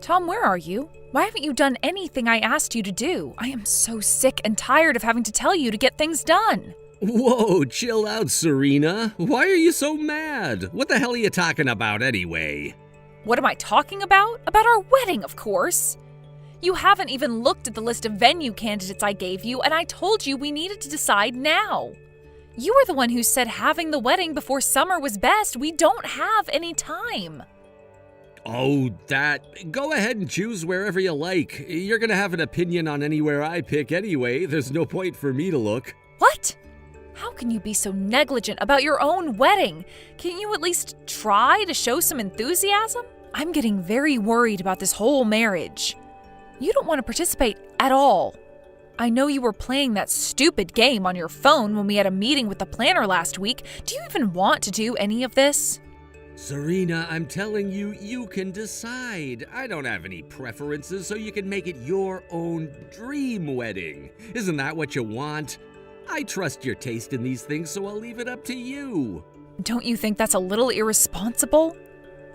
Tom, where are you? Why haven't you done anything I asked you to do? I am so sick and tired of having to tell you to get things done. Whoa, chill out, Serena. Why are you so mad? What the hell are you talking about anyway? What am I talking about? About our wedding, of course. You haven't even looked at the list of venue candidates I gave you, and I told you we needed to decide now. You were the one who said having the wedding before summer was best. We don't have any time. Oh, that. Go ahead and choose wherever you like. You're gonna have an opinion on anywhere I pick anyway. There's no point for me to look. What? How can you be so negligent about your own wedding? Can't you at least try to show some enthusiasm? I'm getting very worried about this whole marriage. You don't want to participate at all. I know you were playing that stupid game on your phone when we had a meeting with the planner last week. Do you even want to do any of this? Serena, I'm telling you, you can decide. I don't have any preferences, so you can make it your own dream wedding. Isn't that what you want? I trust your taste in these things, so I'll leave it up to you. Don't you think that's a little irresponsible?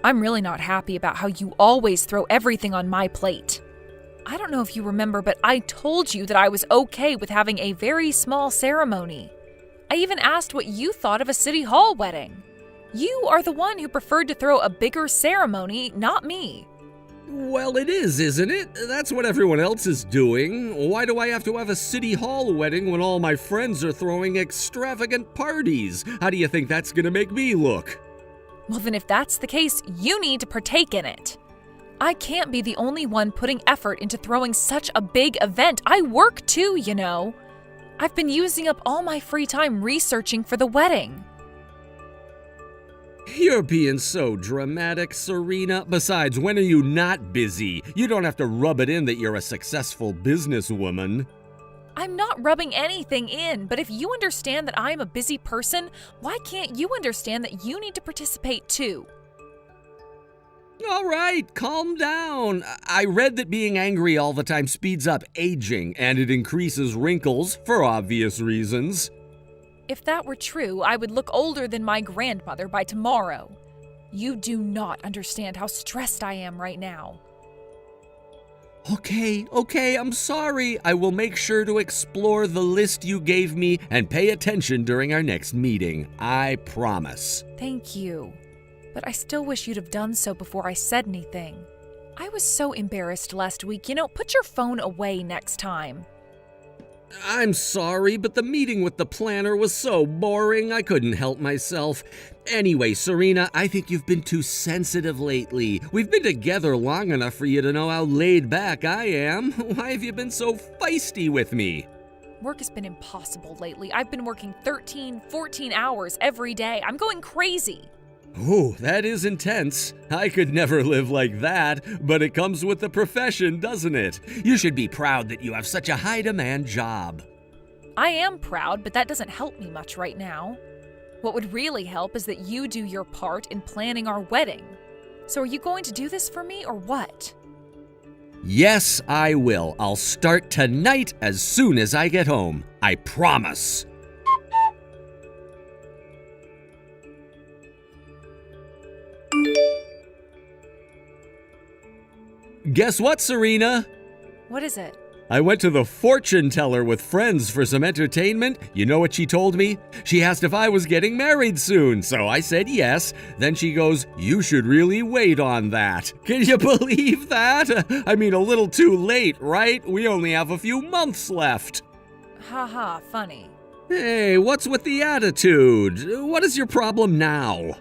I'm really not happy about how you always throw everything on my plate. I don't know if you remember, but I told you that I was okay with having a very small ceremony. I even asked what you thought of a city hall wedding. You are the one who preferred to throw a bigger ceremony, not me. Well, it is, isn't it? That's what everyone else is doing. Why do I have to have a city hall wedding when all my friends are throwing extravagant parties? How do you think that's gonna make me look? Well, then if that's the case, you need to partake in it. I can't be the only one putting effort into throwing such a big event. I work too, you know. I've been using up all my free time researching for the wedding. You're being so dramatic, Serena. Besides, when are you not busy? You don't have to rub it in that you're a successful businesswoman. I'm not rubbing anything in, but if you understand that I'm a busy person, why can't you understand that you need to participate too? All right, calm down. I read that being angry all the time speeds up aging, and it increases wrinkles for obvious reasons. If that were true, I would look older than my grandmother by tomorrow. You do not understand how stressed I am right now. Okay, I'm sorry. I will make sure to explore the list you gave me and pay attention during our next meeting. I promise. Thank you. But I still wish you'd have done so before I said anything. I was so embarrassed last week. Put your phone away next time. I'm sorry, but the meeting with the planner was so boring I couldn't help myself. Anyway, Serena, I think you've been too sensitive lately. We've been together long enough for you to know how laid back I am. Why have you been so feisty with me? Work has been impossible lately. I've been working 13, 14 hours every day. I'm going crazy. Oh, that is intense. I could never live like that, but it comes with the profession, doesn't it? You should be proud that you have such a high-demand job. I am proud, but that doesn't help me much right now. What would really help is that you do your part in planning our wedding. So are you going to do this for me or what? Yes, I will. I'll start tonight as soon as I get home. I promise. Guess what, Serena? What is it? I went to the fortune teller with friends for some entertainment. You know what she told me? She asked if I was getting married soon, so I said yes. Then she goes, "You should really wait on that." Can you believe that? I mean, a little too late, right? We only have a few months left. Haha, funny. Hey, what's with the attitude? What is your problem now?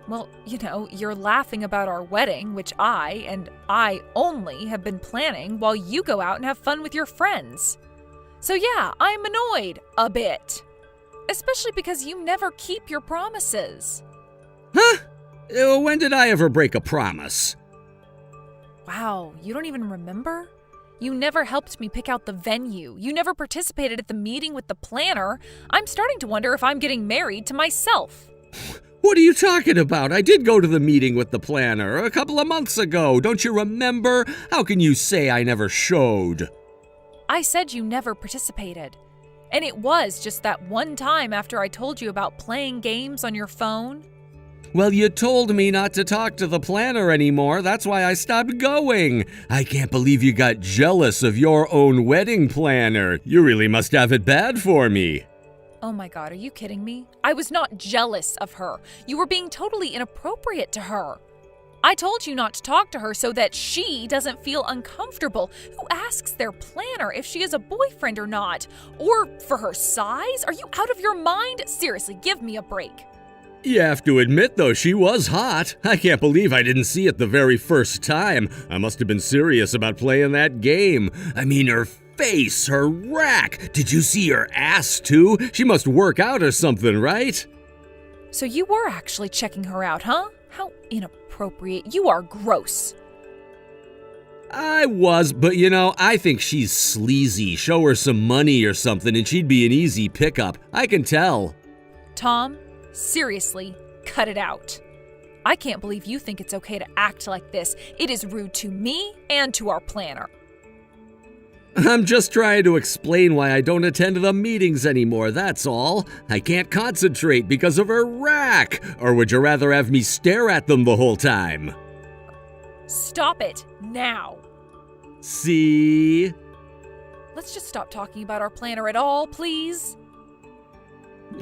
Well, you're laughing about our wedding, which I only have been planning while you go out and have fun with your friends. So yeah, I'm annoyed a bit. Especially because you never keep your promises. Huh? When did I ever break a promise? Wow, you don't even remember? You never helped me pick out the venue. You never participated at the meeting with the planner. I'm starting to wonder if I'm getting married to myself. What are you talking about? I did go to the meeting with the planner a couple of months ago. Don't you remember? How can you say I never showed? I said you never participated. And it was just that one time after I told you about playing games on your phone. Well, you told me not to talk to the planner anymore. That's why I stopped going. I can't believe you got jealous of your own wedding planner. You really must have it bad for me. Oh my God, are you kidding me? I was not jealous of her. You were being totally inappropriate to her. I told you not to talk to her so that she doesn't feel uncomfortable. Who asks their planner if she has a boyfriend or not? Or for her size? Are you out of your mind? Seriously, give me a break. You have to admit, though, she was hot. I can't believe I didn't see it the very first time. I must have been serious about playing that game. I mean, her face, her rack. Did you see her ass, too? She must work out or something, right? So you were actually checking her out, huh? How inappropriate. You are gross. I was, but I think she's sleazy. Show her some money or something and she'd be an easy pickup. I can tell. Tom, seriously, cut it out. I can't believe you think it's okay to act like this. It is rude to me and to our planner. I'm just trying to explain why I don't attend the meetings anymore, that's all. I can't concentrate because of her rack. Or would you rather have me stare at them the whole time? Stop it, now. See? Let's just stop talking about our planner at all, please.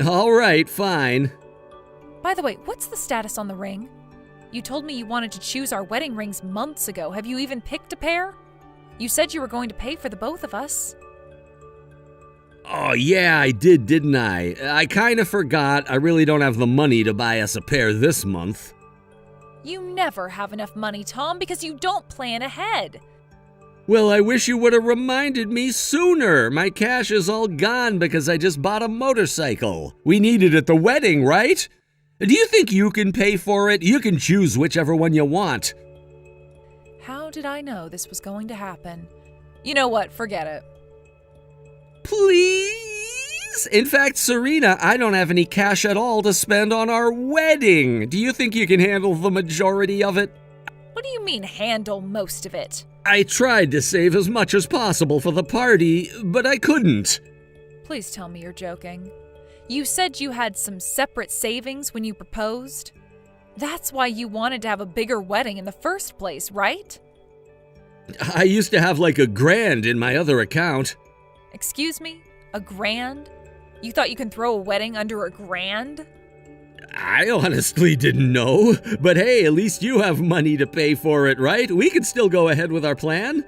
All right, fine. By the way, what's the status on the ring? You told me you wanted to choose our wedding rings months ago. Have you even picked a pair? You said you were going to pay for the both of us. Oh, yeah, I did, didn't I? I kind of forgot. I really don't have the money to buy us a pair this month. You never have enough money, Tom, because you don't plan ahead. Well, I wish you would have reminded me sooner. My cash is all gone because I just bought a motorcycle. We need it at the wedding, right? Do you think you can pay for it? You can choose whichever one you want. How did I know this was going to happen? You know what? Forget it. Please? In fact, Serena, I don't have any cash at all to spend on our wedding. Do you think you can handle the majority of it? What do you mean, handle most of it? I tried to save as much as possible for the party, but I couldn't. Please tell me you're joking. You said you had some separate savings when you proposed? That's why you wanted to have a bigger wedding in the first place, right? I used to have like $1,000 in my other account. Excuse me? $1,000? You thought you can throw a wedding under $1,000? I honestly didn't know. But hey, at least you have money to pay for it, right? We can still go ahead with our plan.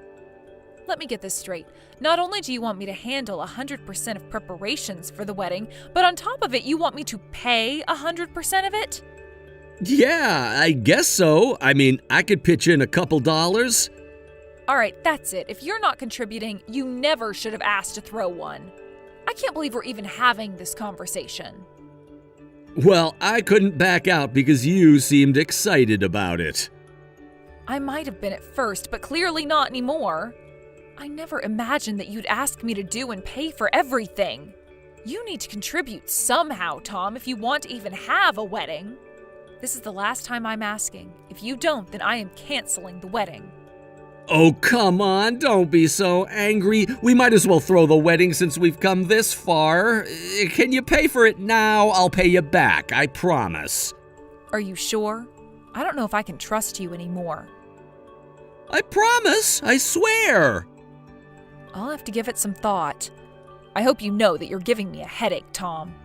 Let me get this straight. Not only do you want me to handle 100% of preparations for the wedding, but on top of it, you want me to pay 100% of it? Yeah, I guess so. I mean, I could pitch in a couple dollars. All right, that's it. If you're not contributing, you never should have asked to throw one. I can't believe we're even having this conversation. Well, I couldn't back out because you seemed excited about it. I might have been at first, but clearly not anymore. I never imagined that you'd ask me to do and pay for everything. You need to contribute somehow, Tom, if you want to even have a wedding. This is the last time I'm asking. If you don't, then I am canceling the wedding. Oh, come on, don't be so angry. We might as well throw the wedding since we've come this far. Can you pay for it now? I'll pay you back, I promise. Are you sure? I don't know if I can trust you anymore. I promise, I swear. I'll have to give it some thought. I hope you know that you're giving me a headache, Tom.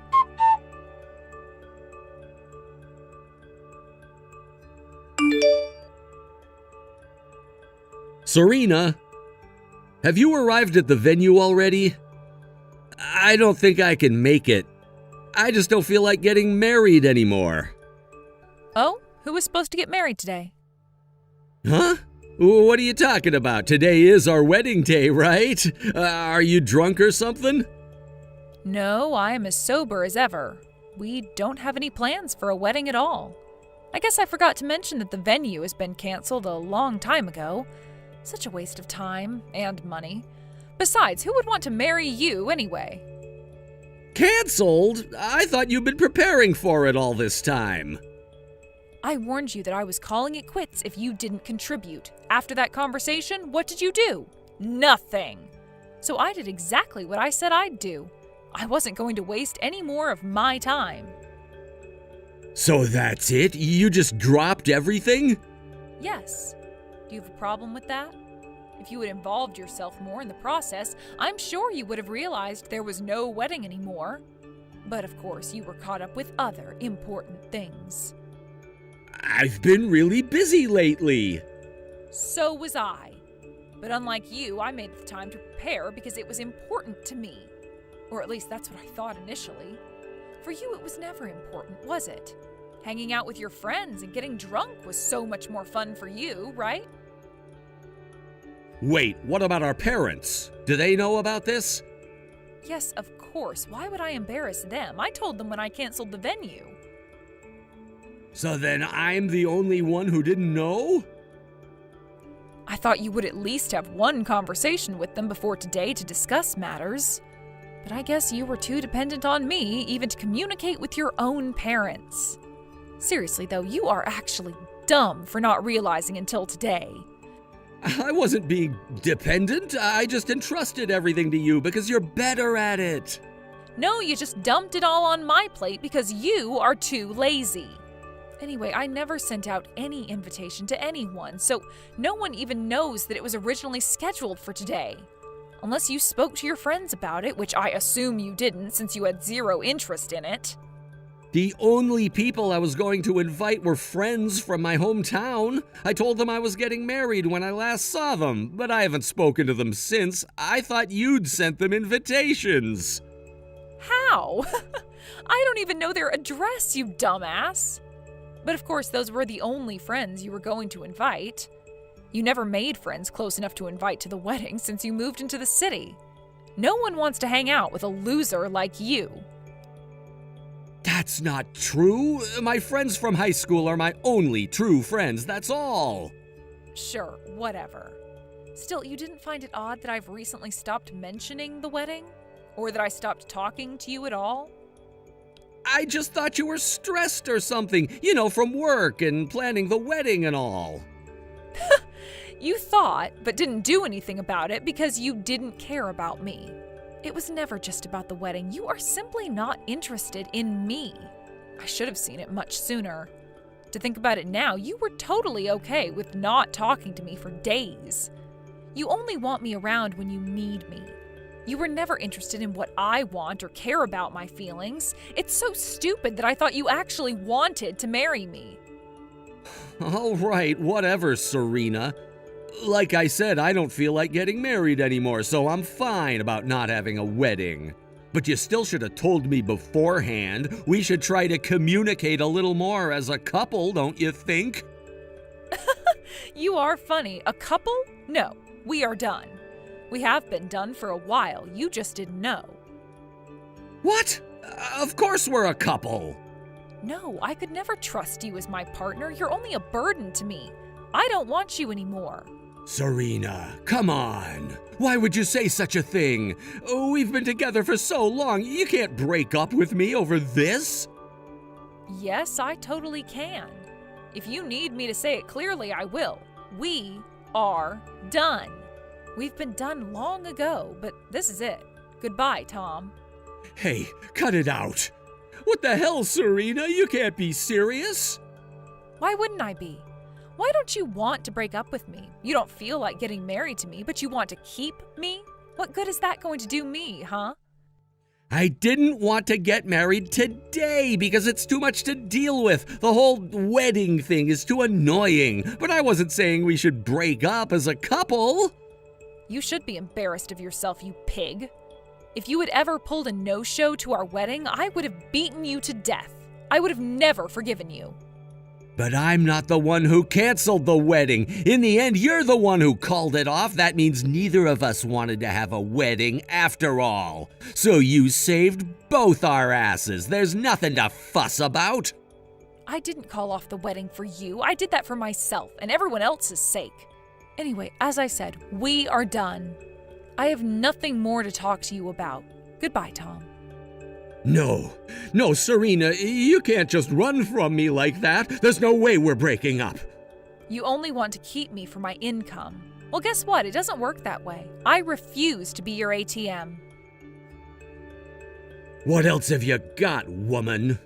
Serena, have you arrived at the venue already? I don't think I can make it. I just don't feel like getting married anymore. Oh, who was supposed to get married today? Huh? What are you talking about? Today is our wedding day, right? Are you drunk or something? No, I am as sober as ever. We don't have any plans for a wedding at all. I guess I forgot to mention that the venue has been canceled a long time ago. Such a waste of time and money. Besides, who would want to marry you anyway? Canceled? I thought you'd been preparing for it all this time. I warned you that I was calling it quits if you didn't contribute. After that conversation, what did you do? Nothing. So I did exactly what I said I'd do. I wasn't going to waste any more of my time. So that's it? You just dropped everything? Yes. Do you have a problem with that? If you had involved yourself more in the process, I'm sure you would have realized there was no wedding anymore. But of course, you were caught up with other important things. I've been really busy lately. So was I. But unlike you, I made the time to prepare because it was important to me. Or at least that's what I thought initially. For you, it was never important, was it? Hanging out with your friends and getting drunk was so much more fun for you, right? Wait, what about our parents? Do they know about this? Yes, of course. Why would I embarrass them? I told them when I canceled the venue. So then I'm the only one who didn't know? I thought you would at least have one conversation with them before today to discuss matters. But I guess you were too dependent on me even to communicate with your own parents. Seriously though, you are actually dumb for not realizing until today. I wasn't being dependent. I just entrusted everything to you because you're better at it. No, you just dumped it all on my plate because you are too lazy. Anyway, I never sent out any invitation to anyone, so no one even knows that it was originally scheduled for today. Unless you spoke to your friends about it, which I assume you didn't since you had zero interest in it. The only people I was going to invite were friends from my hometown. I told them I was getting married when I last saw them, but I haven't spoken to them since. I thought you'd sent them invitations. How? I don't even know their address, you dumbass. But of course, those were the only friends you were going to invite. You never made friends close enough to invite to the wedding since you moved into the city. No one wants to hang out with a loser like you. That's not true. My friends from high school are my only true friends, that's all. Sure, whatever. Still, you didn't find it odd that I've recently stopped mentioning the wedding? Or that I stopped talking to you at all? I just thought you were stressed or something, from work and planning the wedding and all. You thought, but didn't do anything about it because you didn't care about me. It was never just about the wedding. You are simply not interested in me. I should have seen it much sooner. To think about it now, you were totally okay with not talking to me for days. You only want me around when you need me. You were never interested in what I want or care about my feelings. It's so stupid that I thought you actually wanted to marry me. All right, whatever, Serena. Like I said, I don't feel like getting married anymore, so I'm fine about not having a wedding. But you still should have told me beforehand. We should try to communicate a little more as a couple, don't you think? You are funny. A couple? No, we are done. We have been done for a while. You just didn't know. What? Of course we're a couple. No, I could never trust you as my partner. You're only a burden to me. I don't want you anymore. Serena, come on. Why would you say such a thing? We've been together for so long. You can't break up with me over this. Yes, I totally can. If you need me to say it clearly, I will. We are done. We've been done long ago, but this is it. Goodbye, Tom. Hey, cut it out. What the hell, Serena? You can't be serious. Why wouldn't I be? Why don't you want to break up with me? You don't feel like getting married to me, but you want to keep me? What good is that going to do me, huh? I didn't want to get married today because it's too much to deal with. The whole wedding thing is too annoying. But I wasn't saying we should break up as a couple. You should be embarrassed of yourself, you pig. If you had ever pulled a no-show to our wedding, I would have beaten you to death. I would have never forgiven you. But I'm not the one who canceled the wedding. In the end, you're the one who called it off. That means neither of us wanted to have a wedding after all. So you saved both our asses. There's nothing to fuss about. I didn't call off the wedding for you. I did that for myself and everyone else's sake. Anyway, as I said, we are done. I have nothing more to talk to you about. Goodbye, Tom. No, Serena, you can't just run from me like that. There's no way we're breaking up. You only want to keep me for my income. Well, guess what? It doesn't work that way. I refuse to be your ATM. What else have you got, woman?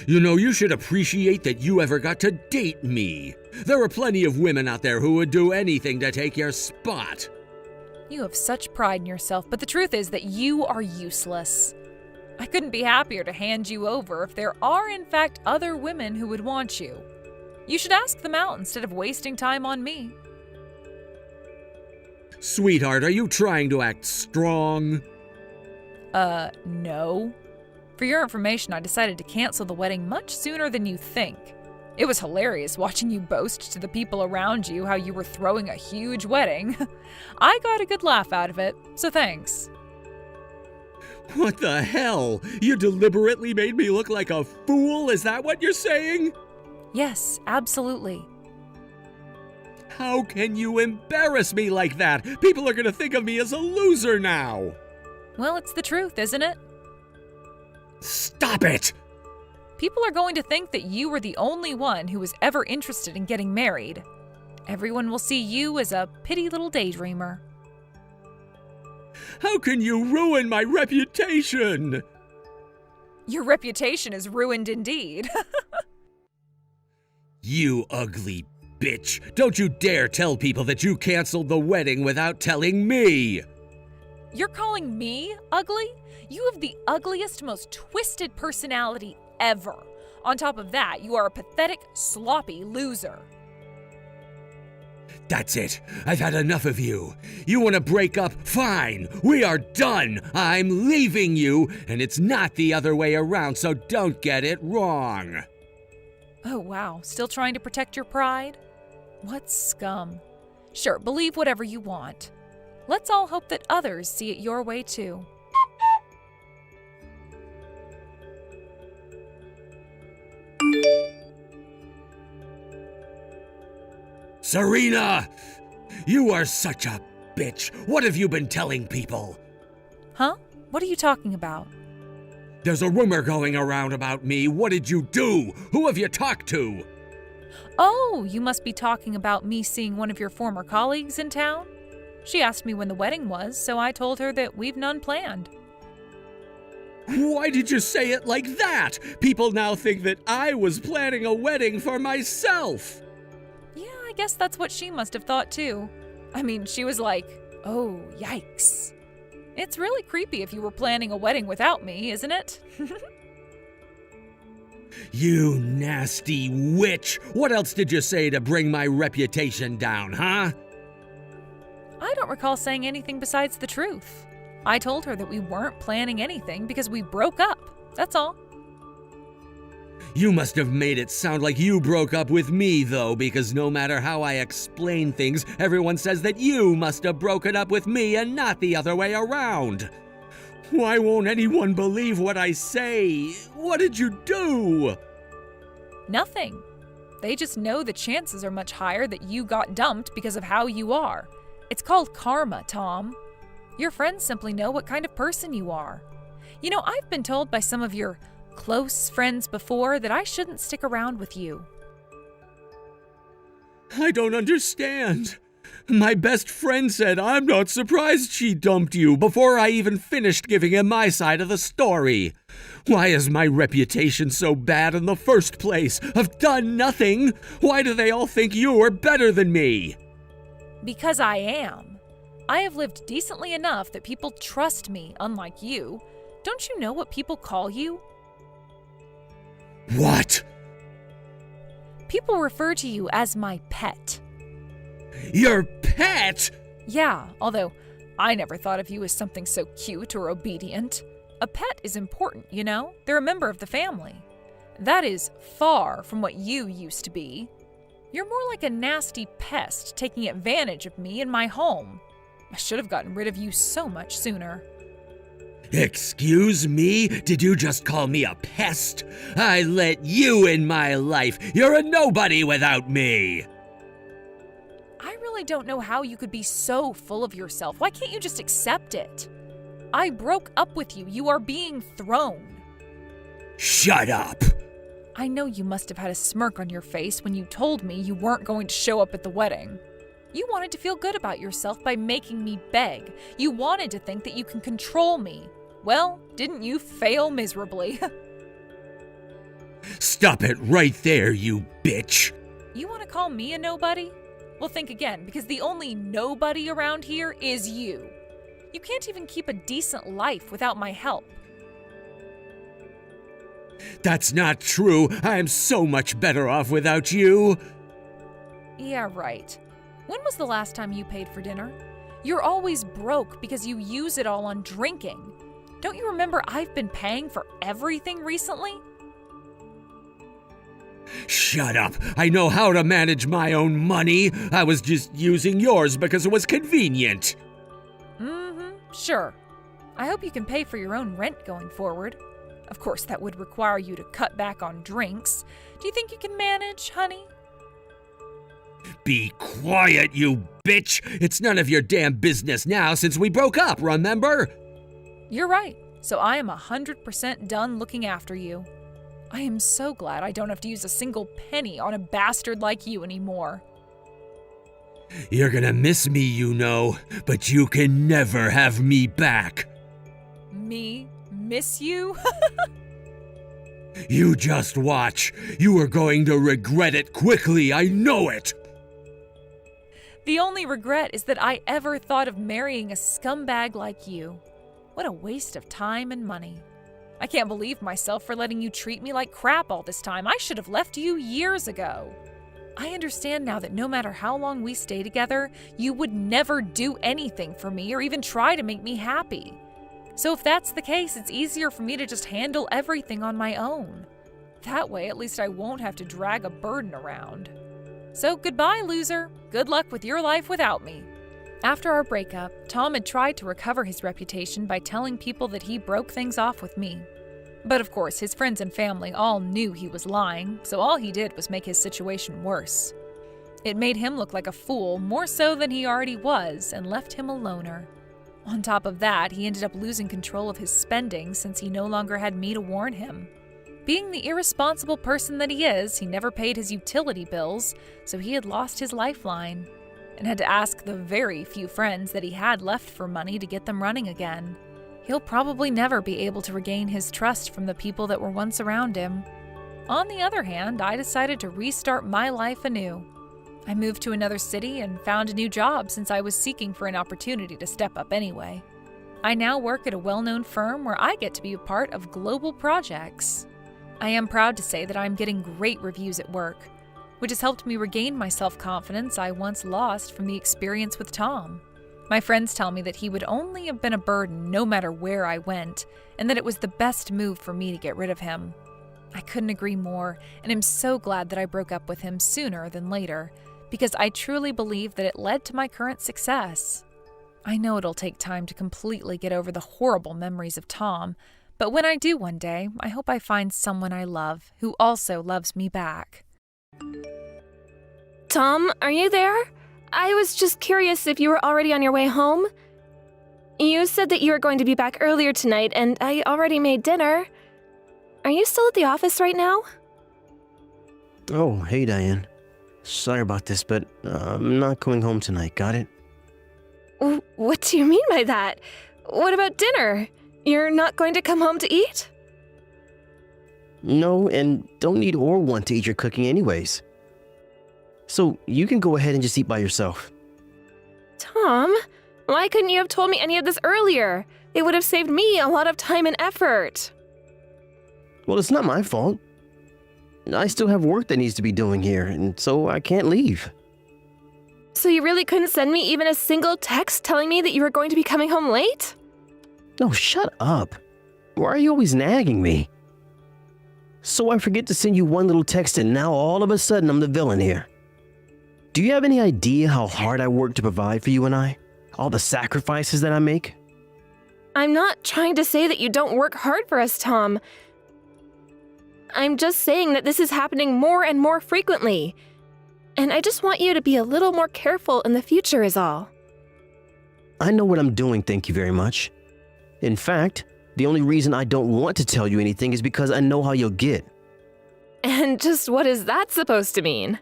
You know, you should appreciate that you ever got to date me. There are plenty of women out there who would do anything to take your spot. You have such pride in yourself, but the truth is that you are useless. I couldn't be happier to hand you over if there are, in fact, other women who would want you. You should ask them out instead of wasting time on me. Sweetheart, are you trying to act strong? No. For your information, I decided to cancel the wedding much sooner than you think. It was hilarious watching you boast to the people around you how you were throwing a huge wedding. I got a good laugh out of it, so thanks. What the hell? You deliberately made me look like a fool? Is that what you're saying? Yes, absolutely. How can you embarrass me like that? People are gonna think of me as a loser now. Well, it's the truth, isn't it? Stop it! People are going to think that you were the only one who was ever interested in getting married. Everyone will see you as a pitty little daydreamer. How can you ruin my reputation? Your reputation is ruined indeed. You ugly bitch. Don't you dare tell people that you canceled the wedding without telling me. You're calling me ugly? You have the ugliest, most twisted personality ever. On top of that, you are a pathetic, sloppy loser. That's it. I've had enough of you. You want to break up? Fine. We are done. I'm leaving you, and it's not the other way around, so don't get it wrong. Oh, wow. Still trying to protect your pride? What scum. Sure, believe whatever you want. Let's all hope that others see it your way, too. Serena! You are such a bitch. What have you been telling people? Huh? What are you talking about? There's a rumor going around about me. What did you do? Who have you talked to? Oh, you must be talking about me seeing one of your former colleagues in town? She asked me when the wedding was, so I told her that we've none planned. Why did you say it like that? People now think that I was planning a wedding for myself. Yeah, I guess that's what she must have thought too. I mean, she was like, oh, yikes. It's really creepy if you were planning a wedding without me, isn't it? You nasty witch! What else did you say to bring my reputation down, huh? I don't recall saying anything besides the truth. I told her that we weren't planning anything because we broke up. That's all. You must have made it sound like you broke up with me, though, because no matter how I explain things, everyone says that you must have broken up with me and not the other way around. Why won't anyone believe what I say? What did you do? Nothing. They just know the chances are much higher that you got dumped because of how you are. It's called karma, Tom. Your friends simply know what kind of person you are. You know, I've been told by some of your close friends before that I shouldn't stick around with you. I don't understand. My best friend said I'm not surprised she dumped you before I even finished giving him my side of the story. Why is my reputation so bad in the first place? I've done nothing. Why do they all think you are better than me? Because I am. I have lived decently enough that people trust me, unlike you. Don't you know what people call you? What? People refer to you as my pet. Your pet? Yeah, although I never thought of you as something so cute or obedient. A pet is important, you know? They're a member of the family. That is far from what you used to be. You're more like a nasty pest taking advantage of me in my home. I should have gotten rid of you so much sooner. Excuse me? Did you just call me a pest? I let you in my life. You're a nobody without me. I really don't know how you could be so full of yourself. Why can't you just accept it? I broke up with you. You are being thrown. Shut up. I know you must have had a smirk on your face when you told me you weren't going to show up at the wedding. You wanted to feel good about yourself by making me beg. You wanted to think that you can control me. Well, didn't you fail miserably? Stop it right there, you bitch! You want to call me a nobody? Well, think again, because the only nobody around here is you. You can't even keep a decent life without my help. That's not true. I am so much better off without you. Yeah, right. When was the last time you paid for dinner? You're always broke because you use it all on drinking. Don't you remember I've been paying for everything recently? Shut up. I know how to manage my own money. I was just using yours because it was convenient. Sure. I hope you can pay for your own rent going forward. Of course, that would require you to cut back on drinks. Do you think you can manage, honey? Be quiet, you bitch! It's none of your damn business now since we broke up, remember? You're right. So I am 100% done looking after you. I am so glad I don't have to use a single penny on a bastard like you anymore. You're gonna miss me, you know, but you can never have me back. Me? Miss you? You just watch. You are going to regret it quickly, I know it. The only regret is that I ever thought of marrying a scumbag like you. What a waste of time and money. I can't believe myself for letting you treat me like crap all this time. I should have left you years ago. I understand now that no matter how long we stay together, you would never do anything for me or even try to make me happy. So if that's the case, it's easier for me to just handle everything on my own. That way, at least I won't have to drag a burden around. So goodbye, loser. Good luck with your life without me. After our breakup, Tom had tried to recover his reputation by telling people that he broke things off with me. But of course, his friends and family all knew he was lying, so all he did was make his situation worse. It made him look like a fool, more so than he already was, and left him a loner. On top of that, he ended up losing control of his spending since he no longer had me to warn him. Being the irresponsible person that he is, he never paid his utility bills, so he had lost his lifeline, and had to ask the very few friends that he had left for money to get them running again. He'll probably never be able to regain his trust from the people that were once around him. On the other hand, I decided to restart my life anew. I moved to another city and found a new job since I was seeking for an opportunity to step up anyway. I now work at a well-known firm where I get to be a part of global projects. I am proud to say that I'm getting great reviews at work, which has helped me regain my self-confidence I once lost from the experience with Tom. My friends tell me that he would only have been a burden no matter where I went, and that it was the best move for me to get rid of him. I couldn't agree more, and am so glad that I broke up with him sooner than later, because I truly believe that it led to my current success. I know it'll take time to completely get over the horrible memories of Tom, but when I do one day, I hope I find someone I love who also loves me back. Tom, are you there? I was just curious if you were already on your way home. You said that you were going to be back earlier tonight, and I already made dinner. Are you still at the office right now? Oh, hey Diane. Sorry about this, but I'm not going home tonight, got it? What do you mean by that? What about dinner? You're not going to come home to eat? No, and don't need or want to eat your cooking anyways. So you can go ahead and just eat by yourself. Tom, why couldn't you have told me any of this earlier? It would have saved me a lot of time and effort. Well, it's not my fault. I still have work that needs to be doing here, and so I can't leave. So you really couldn't send me even a single text telling me that you were going to be coming home late? No, shut up. Why are you always nagging me? So I forget to send you one little text and now all of a sudden I'm the villain here. Do you have any idea how hard I work to provide for you and I? All the sacrifices that I make? I'm not trying to say that you don't work hard for us, Tom. I'm just saying that this is happening more and more frequently. And I just want you to be a little more careful in the future is all. I know what I'm doing, thank you very much. In fact, the only reason I don't want to tell you anything is because I know how you'll get. And just what is that supposed to mean?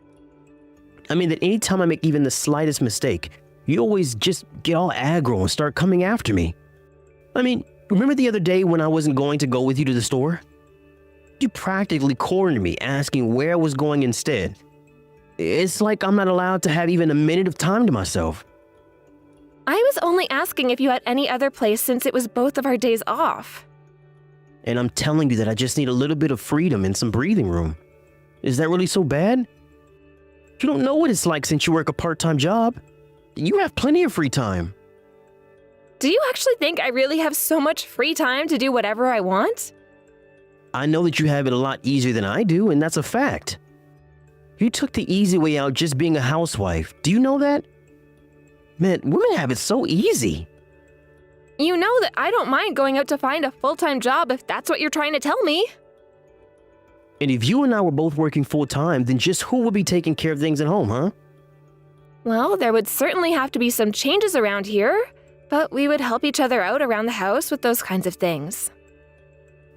I mean that anytime I make even the slightest mistake, you always just get all aggro and start coming after me. I mean, remember the other day when I wasn't going to go with you to the store? You practically cornered me asking where I was going instead. It's like I'm not allowed to have even a minute of time to myself. I was only asking if you had any other place since it was both of our days off. And I'm telling you that I just need a little bit of freedom and some breathing room. Is that really so bad? You don't know what it's like since you work a part-time job. You have plenty of free time. Do you actually think I really have so much free time to do whatever I want? I know that you have it a lot easier than I do, and that's a fact. You took the easy way out just being a housewife. Do you know that? Man, women have it so easy. You know that I don't mind going out to find a full-time job if that's what you're trying to tell me. And if you and I were both working full-time, then just who would be taking care of things at home, huh? Well, there would certainly have to be some changes around here, but we would help each other out around the house with those kinds of things.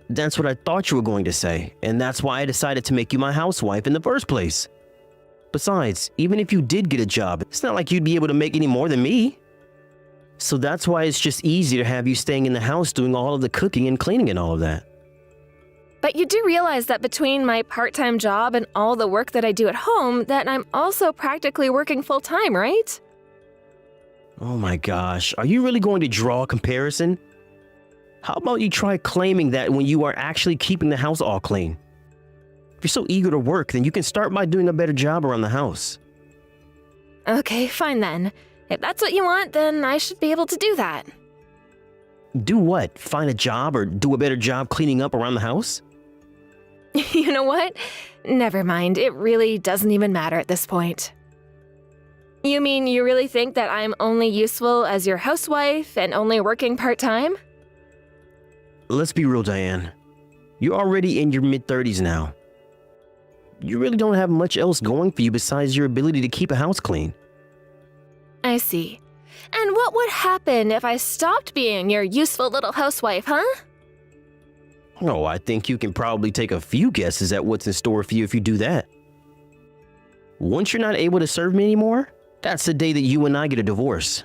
That's what I thought you were going to say, and that's why I decided to make you my housewife in the first place. Besides, even if you did get a job, it's not like you'd be able to make any more than me. So that's why it's just easier to have you staying in the house doing all of the cooking and cleaning and all of that. But you do realize that between my part-time job and all the work that I do at home, that I'm also practically working full-time, right? Oh my gosh, are you really going to draw a comparison? How about you try claiming that when you are actually keeping the house all clean? If you're so eager to work, then you can start by doing a better job around the house. Okay, fine then. If that's what you want, then I should be able to do that. Do what? Find a job or do a better job cleaning up around the house? You know what? Never mind, it really doesn't even matter at this point. You mean you really think that I'm only useful as your housewife and only working part-time? Let's be real, Diane. You're already in your mid-30s now. You really don't have much else going for you besides your ability to keep a house clean. I see. And what would happen if I stopped being your useful little housewife, huh? Oh, I think you can probably take a few guesses at what's in store for you if you do that. Once you're not able to serve me anymore, that's the day that you and I get a divorce.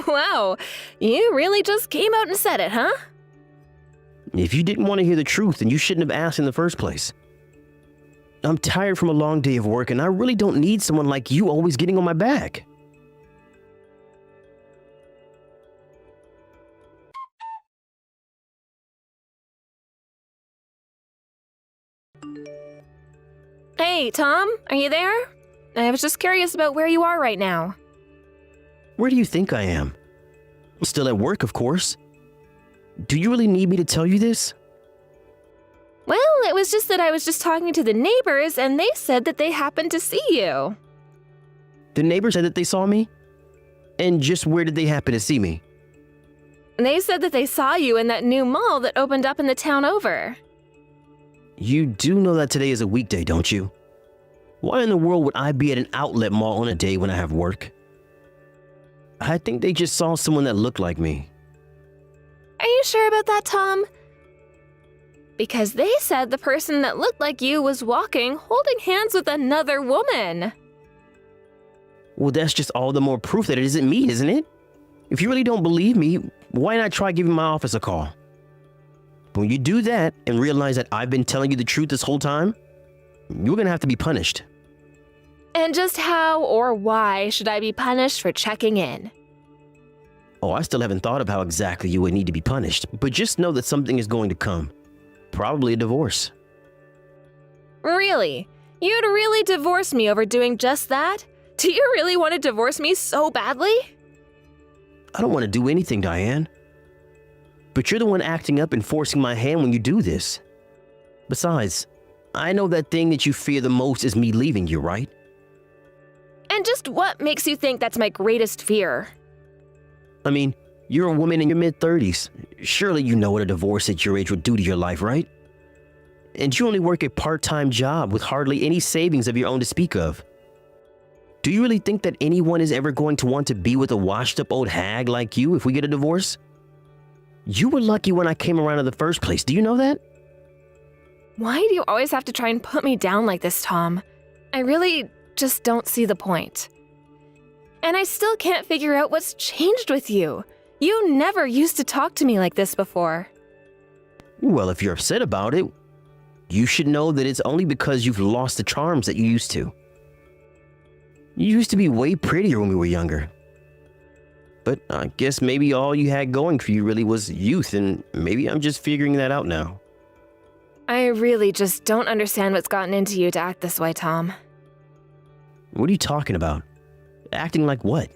Wow, you really just came out and said it, huh? If you didn't want to hear the truth, then you shouldn't have asked in the first place. I'm tired from a long day of work, and I really don't need someone like you always getting on my back. Hey, Tom, are you there? I was just curious about where you are right now. Where do you think I am? I'm still at work, of course. Do you really need me to tell you this? Well, it was just that I was just talking to the neighbors and they said that they happened to see you. The neighbors said that they saw me? And just where did they happen to see me? They said that they saw you in that new mall that opened up in the town over. You do know that today is a weekday, don't you? Why in the world would I be at an outlet mall on a day when I have work? I think they just saw someone that looked like me. Are you sure about that, Tom? Because they said the person that looked like you was walking, holding hands with another woman. Well, that's just all the more proof that it isn't me, isn't it? If you really don't believe me, why not try giving my office a call? When you do that and realize that I've been telling you the truth this whole time, you're gonna have to be punished. And just how or why should I be punished for checking in? Oh, I still haven't thought of how exactly you would need to be punished, but just know that something is going to come. Probably a divorce. Really? You'd really divorce me over doing just that? Do you really want to divorce me so badly? I don't want to do anything, Diane. But you're the one acting up and forcing my hand when you do this. Besides, I know that thing that you fear the most is me leaving you, right? And just what makes you think that's my greatest fear? I mean, you're a woman in your mid-30s. Surely you know what a divorce at your age would do to your life, right? And you only work a part-time job with hardly any savings of your own to speak of. Do you really think that anyone is ever going to want to be with a washed-up old hag like you if we get a divorce? You were lucky when I came around in the first place. Do you know that? Why do you always have to try and put me down like this, Tom? I really just don't see the point. And I still can't figure out what's changed with you. You never used to talk to me like this before. Well, if you're upset about it, you should know that it's only because you've lost the charms that you used to. You used to be way prettier when we were younger. But I guess maybe all you had going for you really was youth, and maybe I'm just figuring that out now. I really just don't understand what's gotten into you to act this way, Tom. What are you talking about? Acting like what?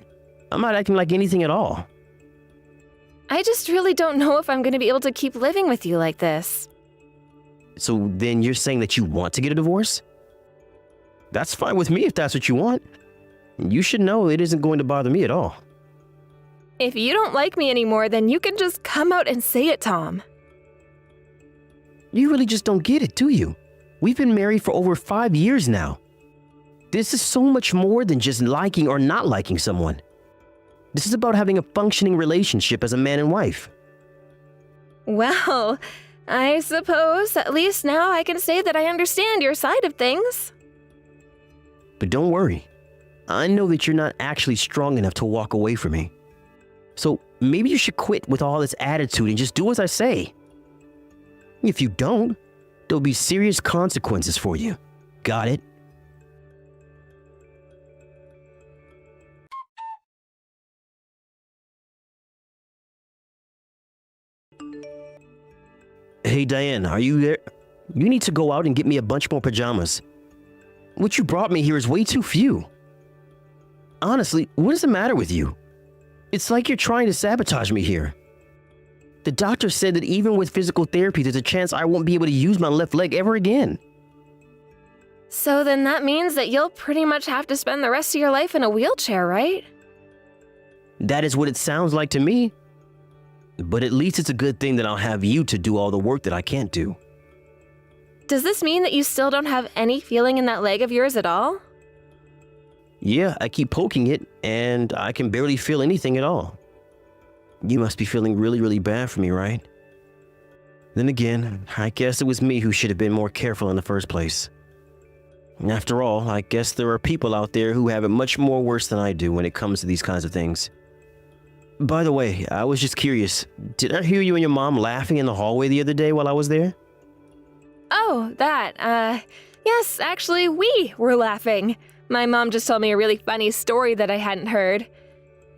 I'm not acting like anything at all. I just really don't know if I'm going to be able to keep living with you like this. So then you're saying that you want to get a divorce? That's fine with me if that's what you want. You should know it isn't going to bother me at all. If you don't like me anymore, then you can just come out and say it, Tom. You really just don't get it, do you? We've been married for over 5 years now. This is so much more than just liking or not liking someone. This is about having a functioning relationship as a man and wife. Well, I suppose at least now I can say that I understand your side of things. But don't worry. I know that you're not actually strong enough to walk away from me. So maybe you should quit with all this attitude and just do as I say. If you don't, there'll be serious consequences for you. Got it? Hey Diane, are you there? You need to go out and get me a bunch more pajamas. What you brought me here is way too few. Honestly, what is the matter with you? It's like you're trying to sabotage me here. The doctor said that even with physical therapy, there's a chance I won't be able to use my left leg ever again. So then that means that you'll pretty much have to spend the rest of your life in a wheelchair, right? That is what it sounds like to me. But at least it's a good thing that I'll have you to do all the work that I can't do. Does this mean that you still don't have any feeling in that leg of yours at all? Yeah, I keep poking it, and I can barely feel anything at all. You must be feeling really, really bad for me, right? Then again, I guess it was me who should have been more careful in the first place. After all, I guess there are people out there who have it much more worse than I do when it comes to these kinds of things. By the way, I was just curious. Did I hear you and your mom laughing in the hallway the other day while I was there? Oh, that, yes, actually, we were laughing. My mom just told me a really funny story that I hadn't heard.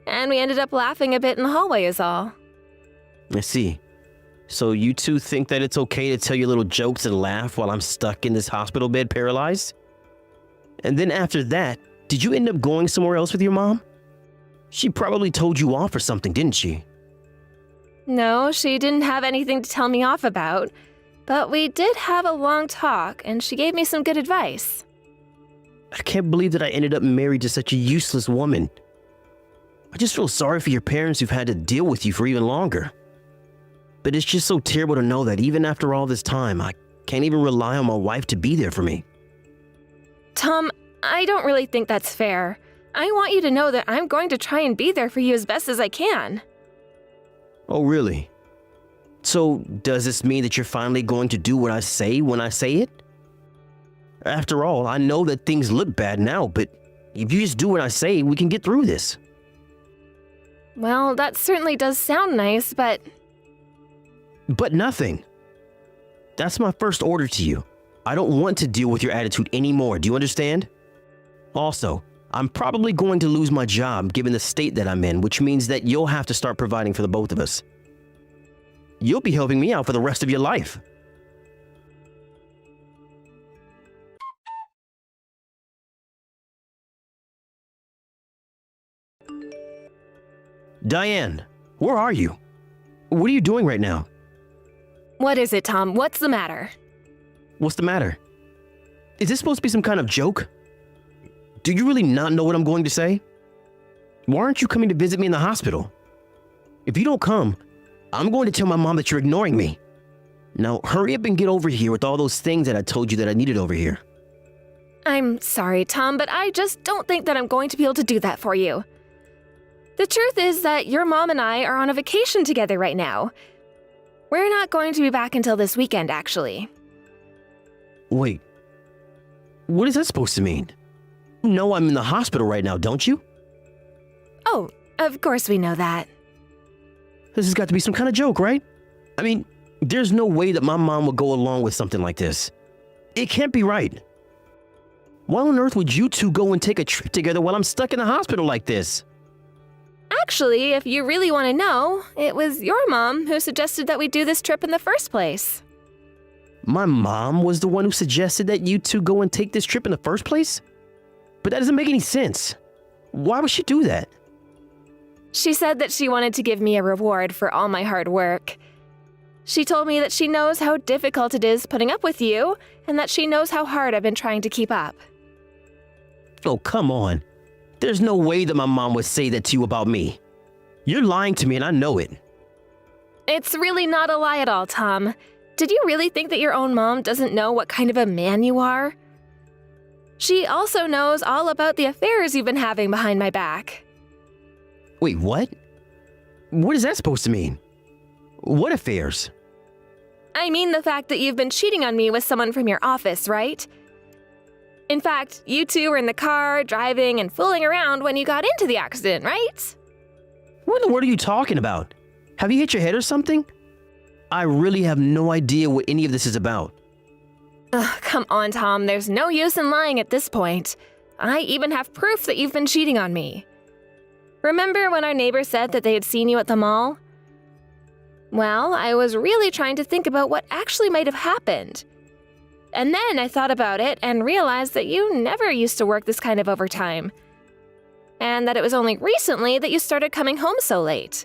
And we ended up laughing a bit in the hallway is all. I see. So you two think that it's okay to tell your little jokes and laugh while I'm stuck in this hospital bed paralyzed? And then after that, did you end up going somewhere else with your mom? She probably told you off or something, didn't she? No, she didn't have anything to tell me off about. But we did have a long talk, and she gave me some good advice. I can't believe that I ended up married to such a useless woman. I just feel sorry for your parents who've had to deal with you for even longer. But it's just so terrible to know that even after all this time, I can't even rely on my wife to be there for me. Tom, I don't really think that's fair. I want you to know that I'm going to try and be there for you as best as I can. Oh, really? So, does this mean that you're finally going to do what I say when I say it? After all, I know that things look bad now, but if you just do what I say, we can get through this. Well, that certainly does sound nice, but... But nothing. That's my first order to you. I don't want to deal with your attitude anymore, do you understand? Also, I'm probably going to lose my job given the state that I'm in, which means that you'll have to start providing for the both of us. You'll be helping me out for the rest of your life. Diane, where are you? What are you doing right now? What is it, Tom? What's the matter? What's the matter? Is this supposed to be some kind of joke? Do you really not know what I'm going to say? Why aren't you coming to visit me in the hospital? If you don't come, I'm going to tell my mom that you're ignoring me. Now, hurry up and get over here with all those things that I told you that I needed over here. I'm sorry, Tom, but I just don't think that I'm going to be able to do that for you. The truth is that your mom and I are on a vacation together right now. We're not going to be back until this weekend, actually. Wait, what is that supposed to mean? You know I'm in the hospital right now, don't you? Oh, of course we know that. This has got to be some kind of joke, right? I mean, There's no way that my mom would go along with something like this. It can't be right. Why on earth would you two go and take a trip together while I'm stuck in the hospital like this? Actually, if you really want to know, it was your mom who suggested that we do this trip in the first place. My mom was the one who suggested that you two go and take this trip in the first place? But that doesn't make any sense. Why would she do that? She said that she wanted to give me a reward for all my hard work. She told me that she knows how difficult it is putting up with you, and that she knows how hard I've been trying to keep up. Oh, come on. There's no way that my mom would say that to you about me. You're lying to me and I know it. It's really not a lie at all, Tom. Did you really think that your own mom doesn't know what kind of a man you are? She also knows all about the affairs you've been having behind my back. Wait, what? What is that supposed to mean? What affairs? I mean the fact that you've been cheating on me with someone from your office, right? In fact, you two were in the car, driving and fooling around when you got into the accident, right? What in the world are you talking about? Have you hit your head or something? I really have no idea what any of this is about. Ugh, come on, Tom. There's no use in lying at this point. I even have proof that you've been cheating on me. Remember when our neighbor said that they had seen you at the mall? Well, I was really trying to think about what actually might have happened. And then I thought about it and realized that you never used to work this kind of overtime. And that it was only recently that you started coming home so late.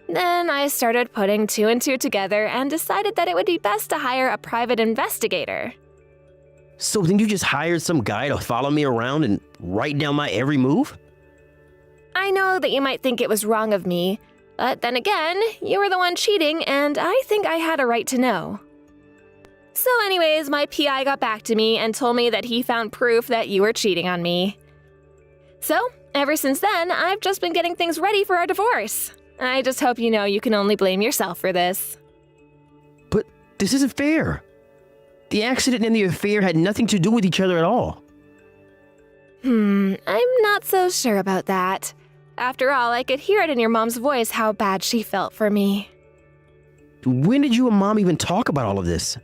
Then I started putting two and two together and decided that it would be best to hire a private investigator. So then you just hired some guy to follow me around and write down my every move? I know that you might think it was wrong of me, but then again, you were the one cheating and I think I had a right to know. So anyways, my PI got back to me and told me that he found proof that you were cheating on me. So, ever since then, I've just been getting things ready for our divorce. I just hope you know you can only blame yourself for this. But this isn't fair. The accident and the affair had nothing to do with each other at all. I'm not so sure about that. After all, I could hear it in your mom's voice how bad she felt for me. When did you and Mom even talk about all of this?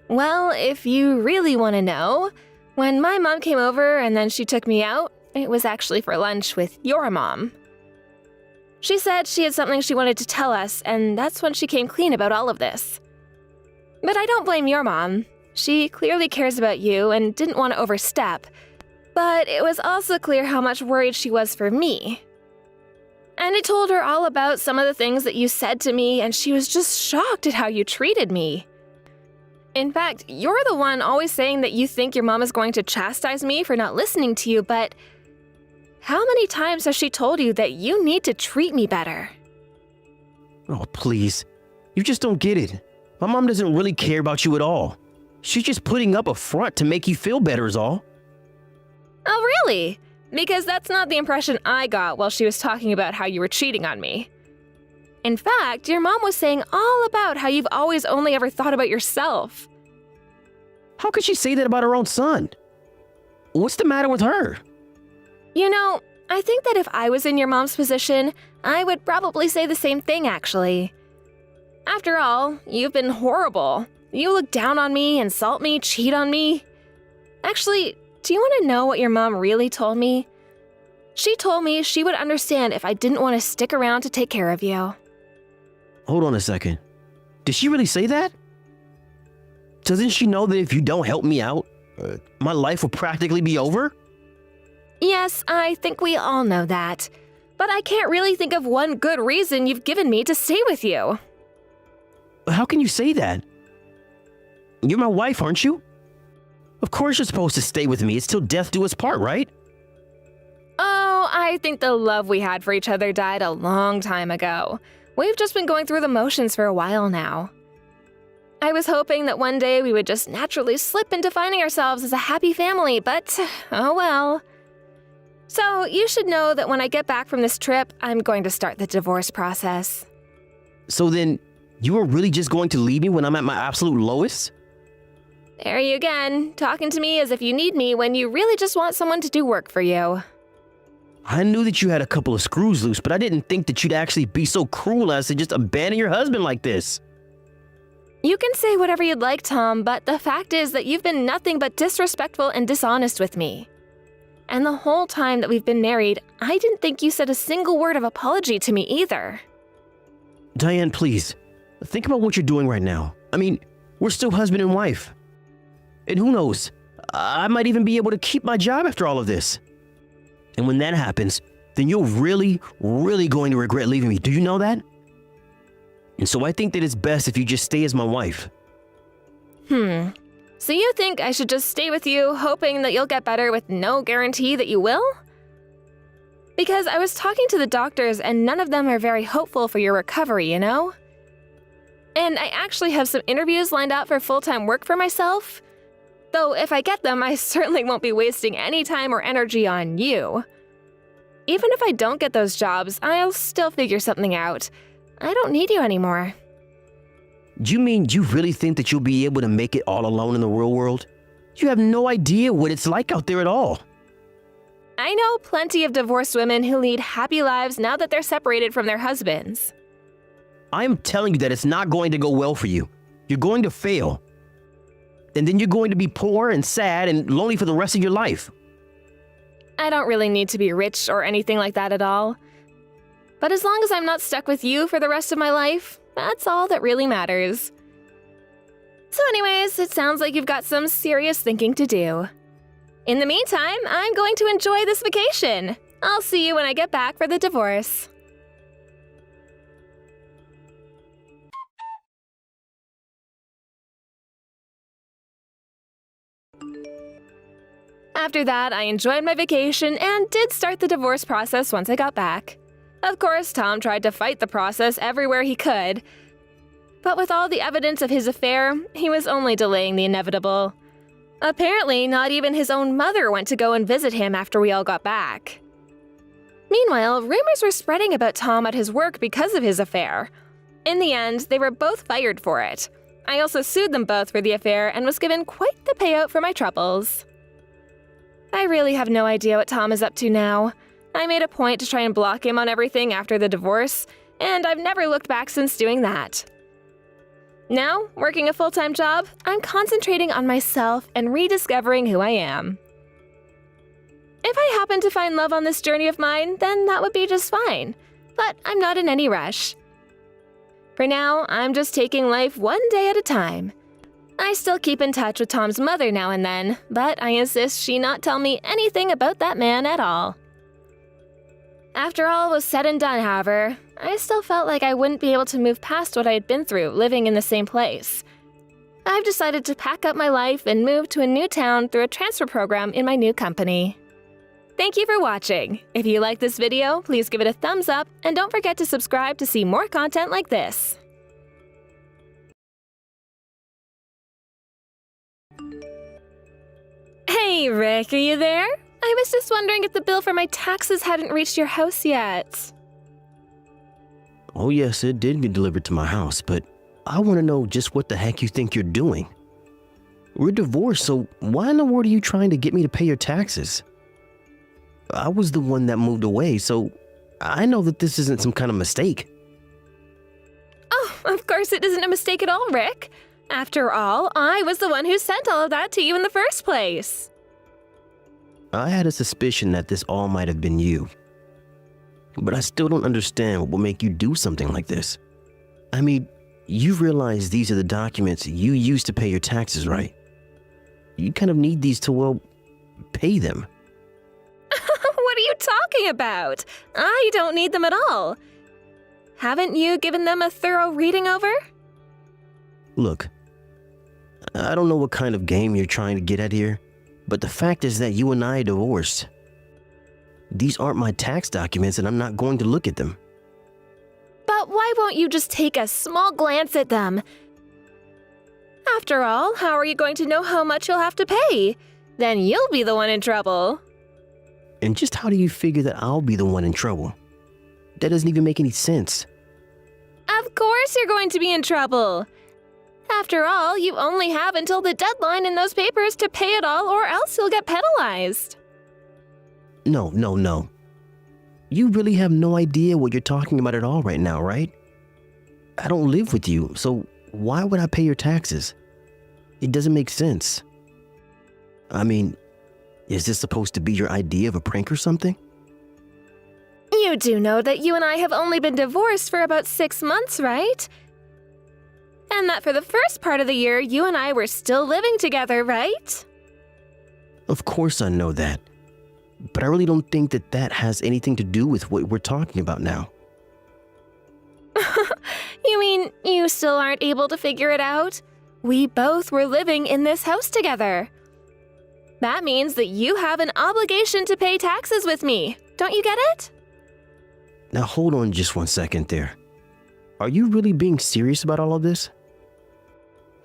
Well, if you really want to know, when my mom came over and then she took me out, it was actually for lunch with your mom. She said she had something she wanted to tell us, and that's when she came clean about all of this. But I don't blame your mom. She clearly cares about you and didn't want to overstep, but it was also clear how much worried she was for me. And I told her all about some of the things that you said to me, and she was just shocked at how you treated me. In fact, you're the one always saying that you think your mom is going to chastise me for not listening to you, but how many times has she told you that you need to treat me better? Oh, please. You just don't get it. My mom doesn't really care about you at all. She's just putting up a front to make you feel better is all. Oh, really? Because that's not the impression I got while she was talking about how you were cheating on me. In fact, your mom was saying all about how you've always only ever thought about yourself. How could she say that about her own son? What's the matter with her? You know, I think that if I was in your mom's position, I would probably say the same thing, actually. After all, you've been horrible. You look down on me, insult me, cheat on me. Actually, do you want to know what your mom really told me? She told me she would understand if I didn't want to stick around to take care of you. Hold on a second. Did she really say that? Doesn't she know that if you don't help me out, my life will practically be over? Yes, I think we all know that. But I can't really think of one good reason you've given me to stay with you. How can you say that? You're my wife, aren't you? Of course you're supposed to stay with me. It's till death do us part, right? Oh, I think the love we had for each other died a long time ago. We've just been going through the motions for a while now. I was hoping that one day we would just naturally slip into finding ourselves as a happy family, but oh well. So you should know that when I get back from this trip, I'm going to start the divorce process. So then, you are really just going to leave me when I'm at my absolute lowest? There you again, talking to me as if you need me when you really just want someone to do work for you. I knew that you had a couple of screws loose, but I didn't think that you'd actually be so cruel as to just abandon your husband like this. You can say whatever you'd like, Tom, but the fact is that you've been nothing but disrespectful and dishonest with me. And the whole time that we've been married, I didn't think you said a single word of apology to me either. Diane, please. Think about what you're doing right now. I mean, we're still husband and wife. And who knows, I might even be able to keep my job after all of this. And when that happens, then you're really going to regret leaving me. Do you know that? And so I think that it's best if you just stay as my wife. So you think I should just stay with you, hoping that you'll get better with no guarantee that you will? Because I was talking to the doctors and none of them are very hopeful for your recovery, you know? And I actually have some interviews lined up for full-time work for myself. Though if I get them, I certainly won't be wasting any time or energy on you. Even if I don't get those jobs, I'll still figure something out. I don't need you anymore. Do you mean you really think that you'll be able to make it all alone in the real world? You have no idea what it's like out there at all. I know plenty of divorced women who lead happy lives now that they're separated from their husbands. I am telling you that it's not going to go well for you. You're going to fail. And then you're going to be poor and sad and lonely for the rest of your life. I don't really need to be rich or anything like that at all. But as long as I'm not stuck with you for the rest of my life, that's all that really matters. So anyways, it sounds like you've got some serious thinking to do. In the meantime, I'm going to enjoy this vacation. I'll see you when I get back for the divorce. After that, I enjoyed my vacation and did start the divorce process once I got back. Of course, Tom tried to fight the process everywhere he could. But with all the evidence of his affair, he was only delaying the inevitable. Apparently, not even his own mother went to go and visit him after we all got back. Meanwhile, rumors were spreading about Tom at his work because of his affair. In the end, they were both fired for it. I also sued them both for the affair and was given quite the payout for my troubles. I really have no idea what Tom is up to now. I made a point to try and block him on everything after the divorce, and I've never looked back since doing that. Now, working a full-time job, I'm concentrating on myself and rediscovering who I am. If I happen to find love on this journey of mine, then that would be just fine, but I'm not in any rush. For now, I'm just taking life one day at a time. I still keep in touch with Tom's mother now and then, but I insist she not tell me anything about that man at all. After all was said and done, however, I still felt like I wouldn't be able to move past what I had been through living in the same place. I've decided to pack up my life and move to a new town through a transfer program in my new company. Thank you for watching. If you like this video, please give it a thumbs up and don't forget to subscribe to see more content like this. Hey, Rick, are you there? I was just wondering if the bill for my taxes hadn't reached your house yet. Oh yes, it did get delivered to my house, but I want to know just what the heck you think you're doing. We're divorced, so why in the world are you trying to get me to pay your taxes? I was the one that moved away, so I know that this isn't some kind of mistake. Oh, of course it isn't a mistake at all, Rick. After all, I was the one who sent all of that to you in the first place. I had a suspicion that this all might have been you. But I still don't understand what will make you do something like this. I mean, you realize these are the documents you used to pay your taxes, right? You kind of need these to, well, pay them. What are you talking about? I don't need them at all. Haven't you given them a thorough reading over? Look, I don't know what kind of game you're trying to get at here, but the fact is that you and I are divorced. These aren't my tax documents and I'm not going to look at them. But why won't you just take a small glance at them? After all, how are you going to know how much you'll have to pay? Then you'll be the one in trouble. And just how do you figure that I'll be the one in trouble? That doesn't even make any sense. Of course you're going to be in trouble. After all, you only have until the deadline in those papers to pay it all or else you'll get penalized. No. You really have no idea what you're talking about at all right now, right? I don't live with you, so why would I pay your taxes? It doesn't make sense. I mean, is this supposed to be your idea of a prank or something? You do know that you and I have only been divorced for about 6 months, right? And that for the first part of the year, you and I were still living together, right? Of course I know that. But I really don't think that that has anything to do with what we're talking about now. You mean you still aren't able to figure it out? We both were living in this house together. That means that you have an obligation to pay taxes with me. Don't you get it? Now hold on just 1 second there. Are you really being serious about all of this?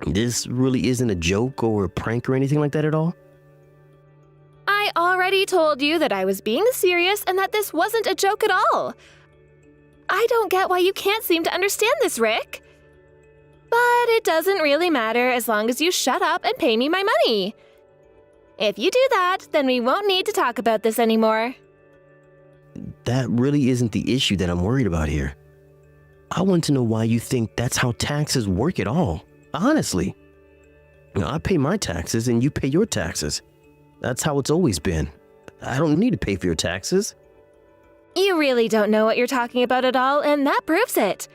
This really isn't a joke or a prank or anything like that at all? I already told you that I was being serious and that this wasn't a joke at all. I don't get why you can't seem to understand this, Rick. But it doesn't really matter as long as you shut up and pay me my money. If you do that, then we won't need to talk about this anymore. That really isn't the issue that I'm worried about here. I want to know why you think that's how taxes work at all. Honestly. I pay my taxes and you pay your taxes. That's how it's always been. I don't need to pay for your taxes. You really don't know what you're talking about at all, and that proves it.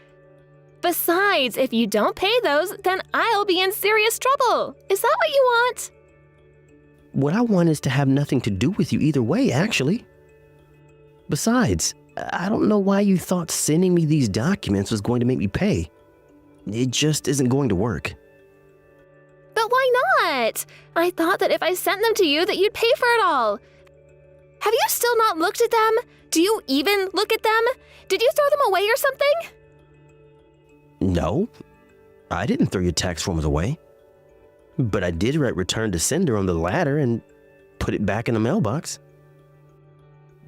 Besides, if you don't pay those, then I'll be in serious trouble. Is that what you want? What I want is to have nothing to do with you either way, actually. Besides, I don't know why you thought sending me these documents was going to make me pay. It just isn't going to work. But why not? I thought that if I sent them to you that you'd pay for it all. Have you still not looked at them? Do you even look at them? Did you throw them away or something? No, I didn't throw your tax forms away. But I did write return to sender on the ladder and put it back in the mailbox.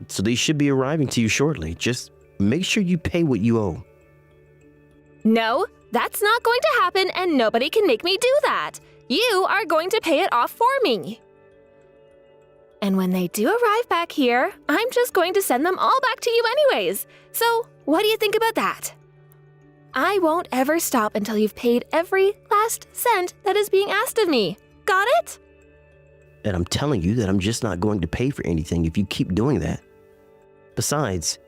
So they should be arriving to you shortly. Just make sure you pay what you owe. No, that's not going to happen and nobody can make me do that. You are going to pay it off for me. And when they do arrive back here, I'm just going to send them all back to you anyways. So, what do you think about that? I won't ever stop until you've paid every last cent that is being asked of me. Got it? And I'm telling you that I'm just not going to pay for anything if you keep doing that. Besides,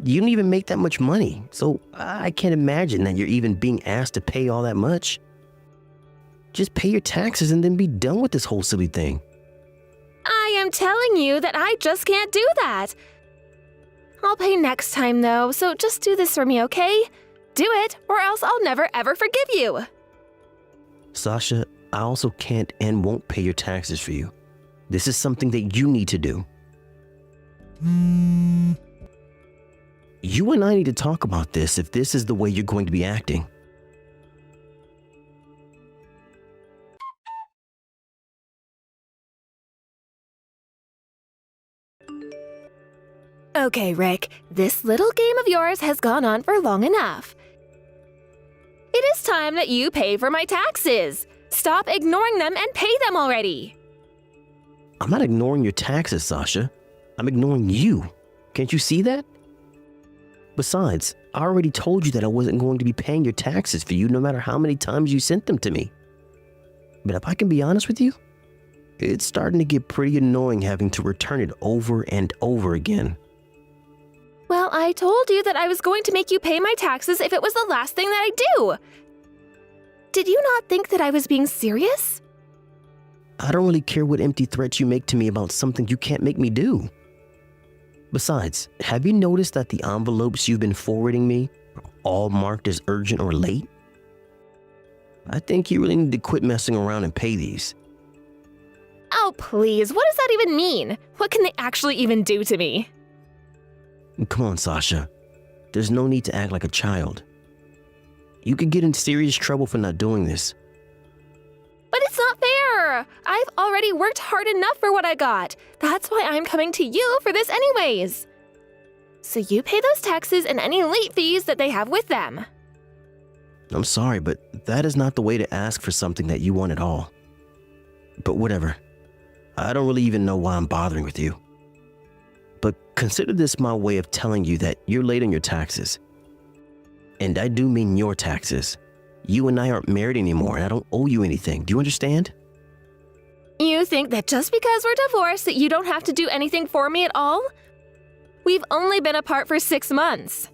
you don't even make that much money, so I can't imagine that you're even being asked to pay all that much. Just pay your taxes and then be done with this whole silly thing. I am telling you that I just can't do that. I'll pay next time though, so just do this for me, okay? Do it, or else I'll never ever forgive you. Sasha, I also can't and won't pay your taxes for you. This is something that you need to do. You and I need to talk about this if this is the way you're going to be acting. Okay, Rick, this little game of yours has gone on for long enough. It is time that you pay for my taxes. Stop ignoring them and pay them already. I'm not ignoring your taxes, Sasha. I'm ignoring you. Can't you see that? Besides, I already told you that I wasn't going to be paying your taxes for you no matter how many times you sent them to me. But if I can be honest with you, it's starting to get pretty annoying having to return it over and over again. Well, I told you that I was going to make you pay my taxes if it was the last thing that I do. Did you not think that I was being serious? I don't really care what empty threats you make to me about something you can't make me do. Besides, have you noticed that the envelopes you've been forwarding me are all marked as urgent or late? I think you really need to quit messing around and pay these. Oh, please, what does that even mean? What can they actually even do to me? Come on, Sasha. There's no need to act like a child. You could get in serious trouble for not doing this. But it's not fair! I've already worked hard enough for what I got. That's why I'm coming to you for this anyways. So you pay those taxes and any late fees that they have with them. I'm sorry, but that is not the way to ask for something that you want at all. But whatever. I don't really even know why I'm bothering with you. But consider this my way of telling you that you're late on your taxes. And I do mean your taxes, You and I aren't married anymore, and I don't owe you anything. Do you understand? You think that just because we're divorced that you don't have to do anything for me at all? We've only been apart for 6 months.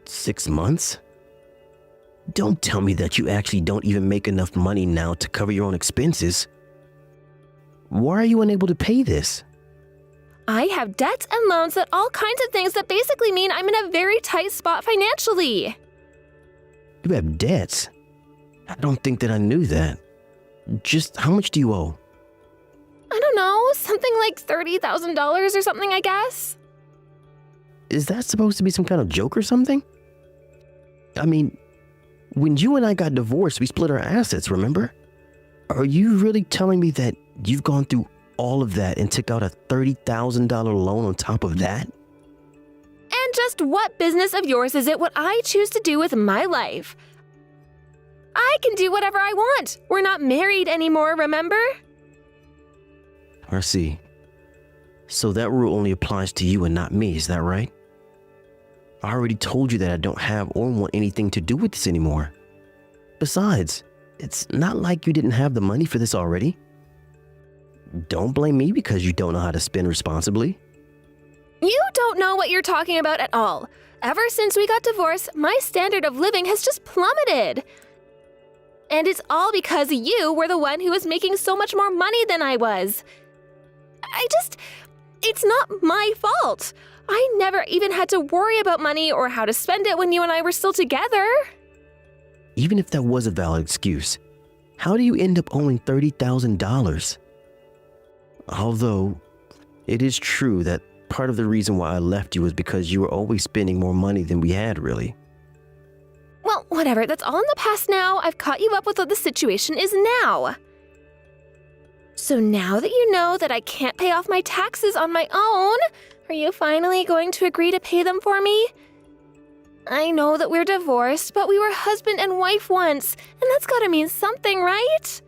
6 months? Don't tell me that you actually don't even make enough money now to cover your own expenses. Why are you unable to pay this? I have debts and loans and all kinds of things that basically mean I'm in a very tight spot financially. You have debts? I don't think that I knew that. Just how much do you owe? I don't know, something like $30,000 or something, I guess. Is that supposed to be some kind of joke or something? I mean, when you and I got divorced, we split our assets, remember? Are you really telling me that you've gone through all of that and took out a $30,000 loan on top of that? And just what business of yours is it what I choose to do with my life? I can do whatever I want. We're not married anymore, remember? I see. So that rule only applies to you and not me, is that right? I already told you that I don't have or want anything to do with this anymore. Besides, it's not like you didn't have the money for this already. Don't blame me because you don't know how to spend responsibly. You don't know what you're talking about at all. Ever since we got divorced, my standard of living has just plummeted. And it's all because you were the one who was making so much more money than I was. It's not my fault. I never even had to worry about money or how to spend it when you and I were still together. Even if that was a valid excuse, how do you end up owing $30,000? Although, it is true that part of the reason why I left you was because you were always spending more money than we had, really. Well, whatever, that's all in the past now. I've caught you up with what the situation is now. So now that you know that I can't pay off my taxes on my own, are you finally going to agree to pay them for me? I know that we're divorced, but we were husband and wife once, and that's gotta mean something, right?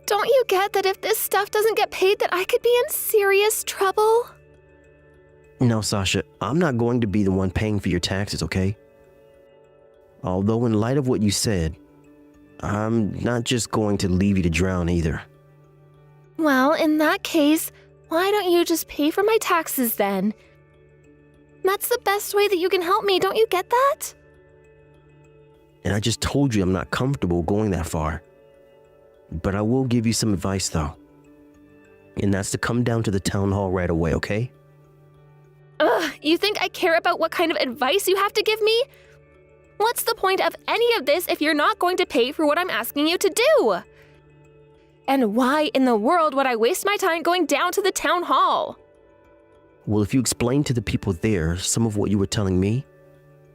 Don't you get that if this stuff doesn't get paid that I could be in serious trouble? No, Sasha, I'm not going to be the one paying for your taxes, okay? Although in light of what you said, I'm not just going to leave you to drown either. Well, in that case, why don't you just pay for my taxes then? That's the best way that you can help me, don't you get that? And I just told you I'm not comfortable going that far. But I will give you some advice though. And that's to come down to the town hall right away, okay? Ugh, you think I care about what kind of advice you have to give me? What's the point of any of this if you're not going to pay for what I'm asking you to do? And why in the world would I waste my time going down to the town hall? Well, if you explain to the people there some of what you were telling me,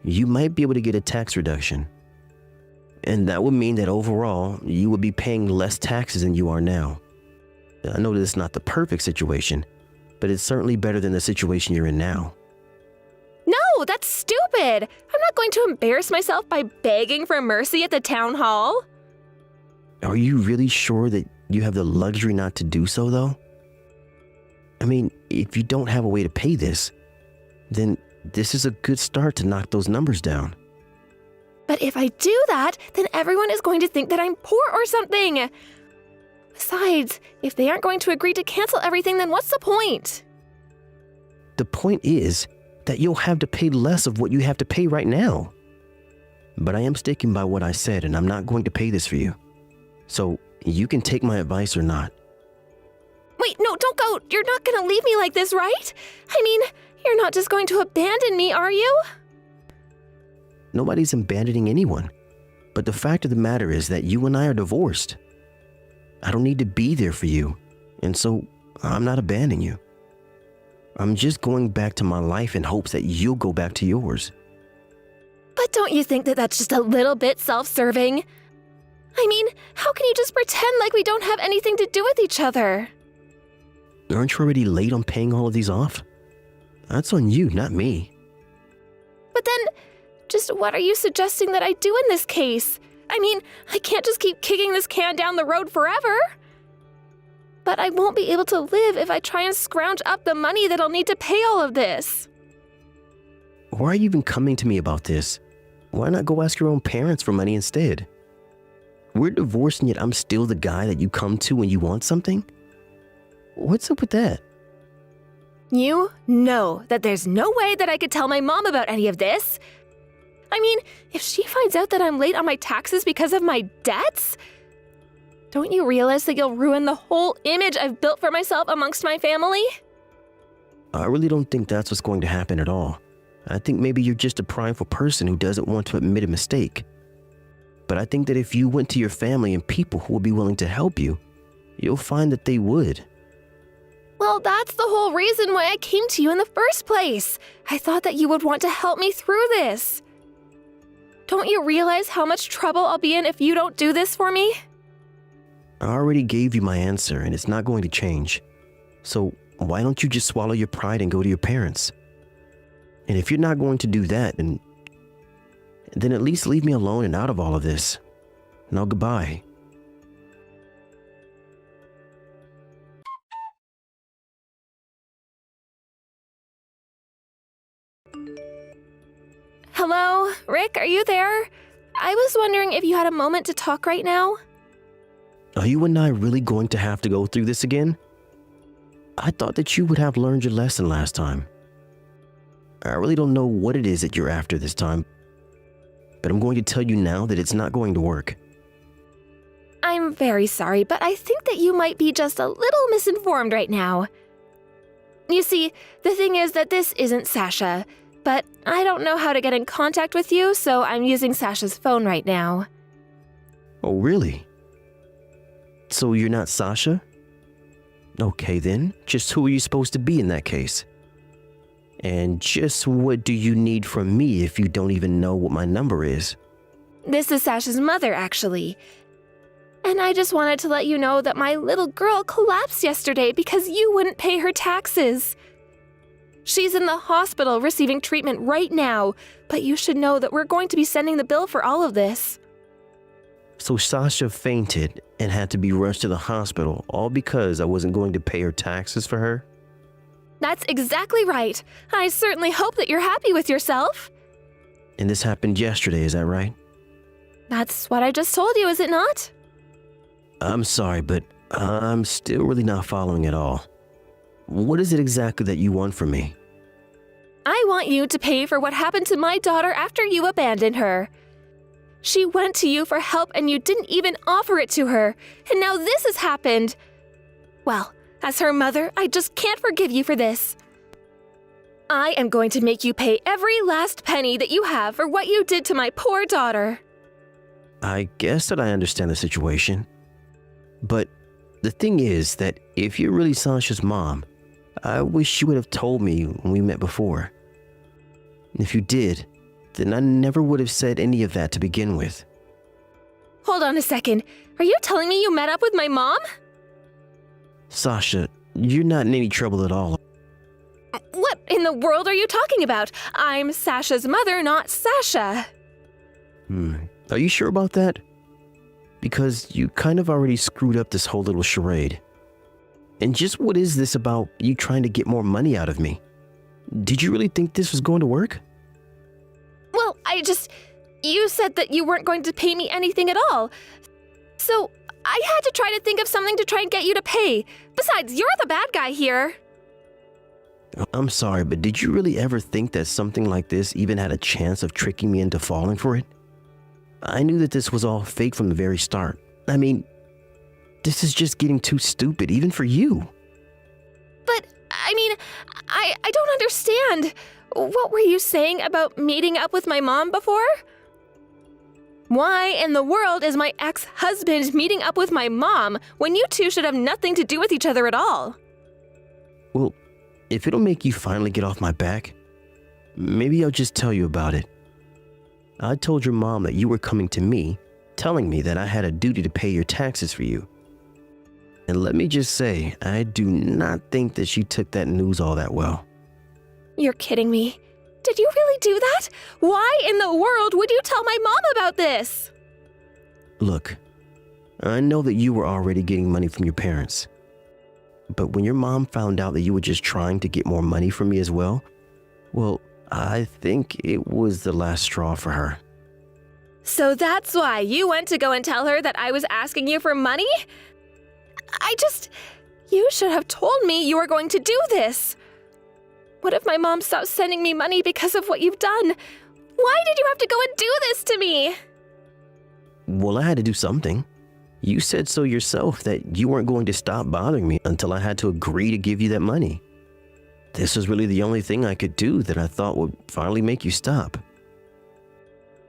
you might be able to get a tax reduction. And that would mean that overall, you would be paying less taxes than you are now. I know that it's not the perfect situation, but it's certainly better than the situation you're in now. No, that's stupid! I'm not going to embarrass myself by begging for mercy at the town hall. Are you really sure that you have the luxury not to do so, though? I mean, if you don't have a way to pay this, then this is a good start to knock those numbers down. But if I do that, then everyone is going to think that I'm poor or something. Besides, if they aren't going to agree to cancel everything, then what's the point? The point is that you'll have to pay less of what you have to pay right now. But I am sticking by what I said, and I'm not going to pay this for you. So you can take my advice or not. Wait, no, don't go. You're not going to leave me like this, right? I mean, you're not just going to abandon me, are you? Nobody's abandoning anyone. But the fact of the matter is that you and I are divorced. I don't need to be there for you, and so I'm not abandoning you. I'm just going back to my life in hopes that you'll go back to yours. But don't you think that that's just a little bit self-serving? I mean, how can you just pretend like we don't have anything to do with each other? Aren't you already late on paying all of these off? That's on you, not me. But then, just what are you suggesting that I do in this case? I mean, I can't just keep kicking this can down the road forever. But I won't be able to live if I try and scrounge up the money that I'll need to pay all of this. Why are you even coming to me about this? why not go ask your own parents for money instead? We're divorced and yet I'm still the guy that you come to when you want something? What's up with that? You know that there's no way that I could tell my mom about any of this. I mean, if she finds out that I'm late on my taxes because of my debts, don't you realize that you'll ruin the whole image I've built for myself amongst my family? I really don't think that's what's going to happen at all. I think maybe you're just a prideful person who doesn't want to admit a mistake. But I think that if you went to your family and people who will be willing to help you, you'll find that they would. Well, that's the whole reason why I came to you in the first place. I thought that you would want to help me through this. Don't you realize how much trouble I'll be in if you don't do this for me? I already gave you my answer and it's not going to change. So why don't you just swallow your pride and go to your parents? And if you're not going to do that, then at least leave me alone and out of all of this. Now goodbye. Hello, Rick, are you there? I was wondering if you had a moment to talk right now. Are you and I really going to have to go through this again? I thought that you would have learned your lesson last time. I really don't know what it is that you're after this time, but I'm going to tell you now that it's not going to work. I'm very sorry, but I think that you might be just a little misinformed right now. You see, the thing is that this isn't Sasha, but I don't know how to get in contact with you, so I'm using Sasha's phone right now. Oh, really? So you're not Sasha? Okay then, just who are you supposed to be in that case? And just what do you need from me if you don't even know what my number is? This is Sasha's mother, actually. And I just wanted to let you know that my little girl collapsed yesterday because you wouldn't pay her taxes. She's in the hospital receiving treatment right now, but you should know that we're going to be sending the bill for all of this. So Sasha fainted and had to be rushed to the hospital, all because I wasn't going to pay her taxes for her? That's exactly right. I certainly hope that you're happy with yourself. And this happened yesterday, is that right? That's what I just told you, is it not? I'm sorry, but I'm still really not following at all. What is it exactly that you want from me? I want you to pay for what happened to my daughter after you abandoned her. She went to you for help and you didn't even offer it to her, and now this has happened. Well, as her mother, I just can't forgive you for this. I am going to make you pay every last penny that you have for what you did to my poor daughter. I guess that I understand the situation. But the thing is that if you're really Sasha's mom, I wish you would have told me when we met before. If you did, then I never would have said any of that to begin with. Hold on a second. Are you telling me you met up with my mom? Sasha, you're not in any trouble at all. What in the world are you talking about? I'm Sasha's mother, not Sasha. Are you sure about that? Because you kind of already screwed up this whole little charade. And just what is this about you trying to get more money out of me? Did you really think this was going to work? Well, you said that you weren't going to pay me anything at all. So I had to try to think of something to try and get you to pay. Besides, you're the bad guy here. I'm sorry, but did you really ever think that something like this even had a chance of tricking me into falling for it? I knew that this was all fake from the very start. I mean, this is just getting too stupid, even for you. But, I don't understand. What were you saying about meeting up with my mom before? Why in the world is my ex-husband meeting up with my mom when you two should have nothing to do with each other at all? Well, if it'll make you finally get off my back, maybe I'll just tell you about it. I told your mom that you were coming to me, telling me that I had a duty to pay your taxes for you. And let me just say, I do not think that she took that news all that well. You're kidding me. Did you really do that? Why in the world would you tell my mom about this? Look, I know that you were already getting money from your parents. But when your mom found out that you were just trying to get more money from me as well, I think it was the last straw for her. So that's why you went to go and tell her that I was asking you for money? You should have told me you were going to do this. What if my mom stopped sending me money because of what you've done? Why did you have to go and do this to me? Well, I had to do something. You said so yourself that you weren't going to stop bothering me until I had to agree to give you that money. This was really the only thing I could do that I thought would finally make you stop.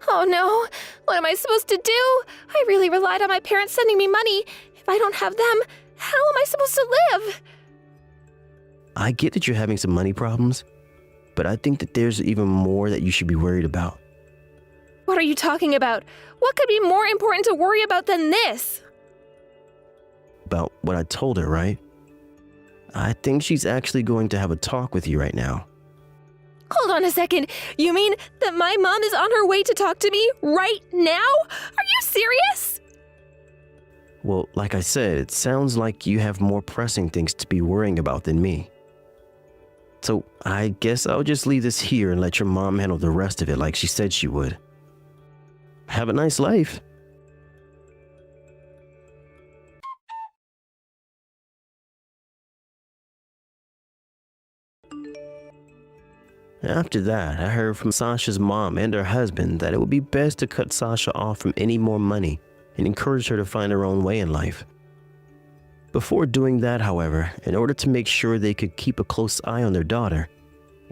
Oh no, what am I supposed to do? I really relied on my parents sending me money. If I don't have them, how am I supposed to live? I get that you're having some money problems, but I think that there's even more that you should be worried about. What are you talking about? What could be more important to worry about than this? About what I told her, right? I think she's actually going to have a talk with you right now. Hold on a second. You mean that my mom is on her way to talk to me right now? Are you serious? Well, like I said, it sounds like you have more pressing things to be worrying about than me. So I guess I'll just leave this here and let your mom handle the rest of it like she said she would. Have a nice life. After that, I heard from Sasha's mom and her husband that it would be best to cut Sasha off from any more money and encourage her to find her own way in life. Before doing that, however, in order to make sure they could keep a close eye on their daughter,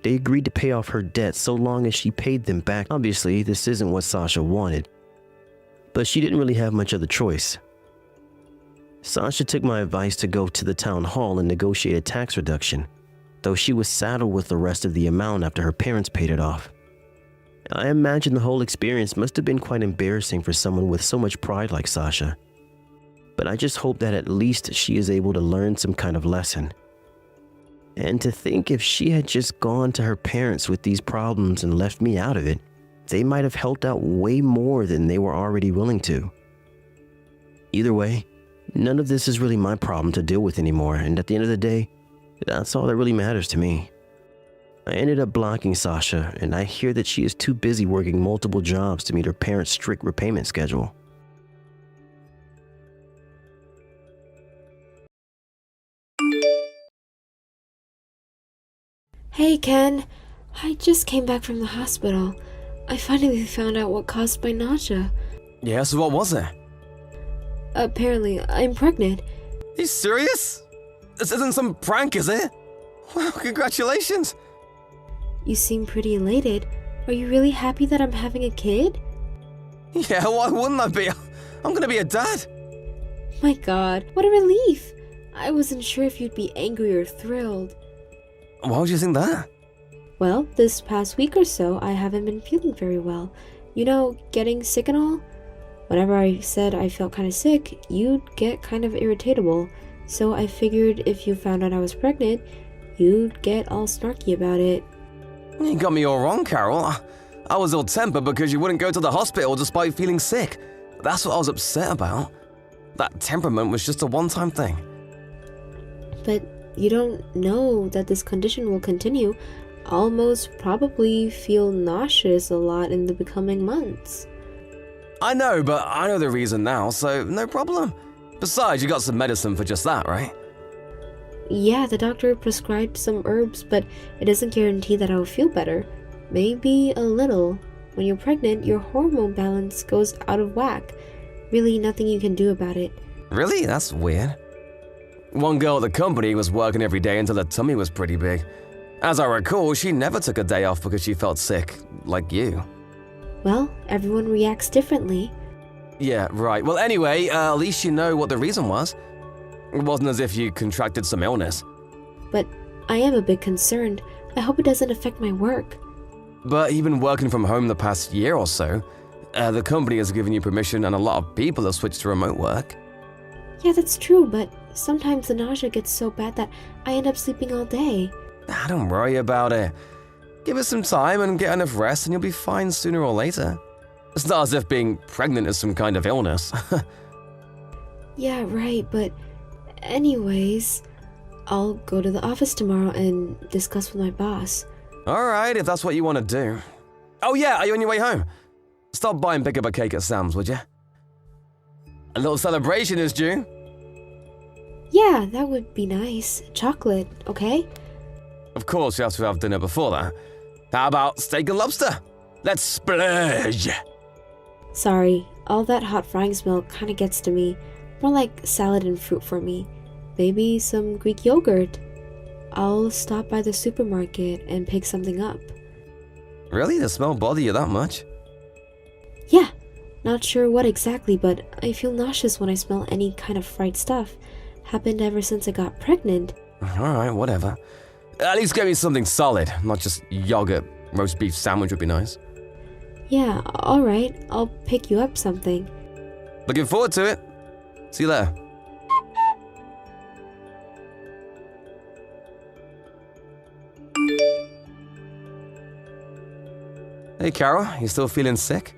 they agreed to pay off her debt so long as she paid them back. Obviously, this isn't what Sasha wanted, but she didn't really have much other choice. Sasha took my advice to go to the town hall and negotiate a tax reduction, though she was saddled with the rest of the amount after her parents paid it off. I imagine the whole experience must have been quite embarrassing for someone with so much pride like Sasha. But I just hope that at least she is able to learn some kind of lesson. And to think if she had just gone to her parents with these problems and left me out of it, they might have helped out way more than they were already willing to. Either way, none of this is really my problem to deal with anymore, and at the end of the day, that's all that really matters to me. I ended up blocking Sasha, and I hear that she is too busy working multiple jobs to meet her parents' strict repayment schedule. Hey Ken, I just came back from the hospital. I finally found out what caused my nausea. Yeah, so what was it? Apparently, I'm pregnant. Are you serious? This isn't some prank, is it? Wow, congratulations! You seem pretty elated. Are you really happy that I'm having a kid? Yeah, why wouldn't I be? I'm gonna be a dad! My god, what a relief! I wasn't sure if you'd be angry or thrilled. Why would you think that? Well, this past week or so, I haven't been feeling very well. You know, getting sick and all? Whenever I said I felt kind of sick, you'd get kind of irritable. So I figured if you found out I was pregnant, you'd get all snarky about it. You got me all wrong, Carol. I was ill-tempered because you wouldn't go to the hospital despite feeling sick. That's what I was upset about. That temperament was just a one-time thing. But you don't know that this condition will continue. I'll most probably feel nauseous a lot in the becoming months. I know, but I know the reason now, so no problem. Besides, you got some medicine for just that, right? Yeah, the doctor prescribed some herbs, but it doesn't guarantee that I'll feel better. Maybe a little. When you're pregnant, your hormone balance goes out of whack. Really nothing you can do about it. Really? That's weird. One girl at the company was working every day until her tummy was pretty big. As I recall, she never took a day off because she felt sick, like you. Well, everyone reacts differently. Yeah, right. Well, anyway, at least you know what the reason was. It wasn't as if you contracted some illness. But I am a bit concerned. I hope it doesn't affect my work. But you've been working from home the past year or so. The company has given you permission and a lot of people have switched to remote work. Yeah, that's true, but sometimes the nausea gets so bad that I end up sleeping all day. Don't worry about it. Give it some time and get enough rest and you'll be fine sooner or later. It's not as if being pregnant is some kind of illness. Yeah, right, but anyways, I'll go to the office tomorrow and discuss with my boss. Alright, if that's what you want to do. Oh yeah, are you on your way home? stop by and pick up a cake at Sam's, would you? A little celebration is due. Yeah, that would be nice. Chocolate, okay? Of course, you have to have dinner before that. How about steak and lobster? Let's splurge. Sorry, all that hot frying smell kind of gets to me. More like salad and fruit for me. Maybe some Greek yogurt. I'll stop by the supermarket and pick something up. Really? The smell bother you that much? Yeah, not sure what exactly, but I feel nauseous when I smell any kind of fried stuff. Happened ever since I got pregnant. Alright, whatever. At least get me something solid, not just yogurt. Roast beef sandwich would be nice. Yeah, alright, I'll pick you up something. Looking forward to it. See you later. Hey Carol, you still feeling sick?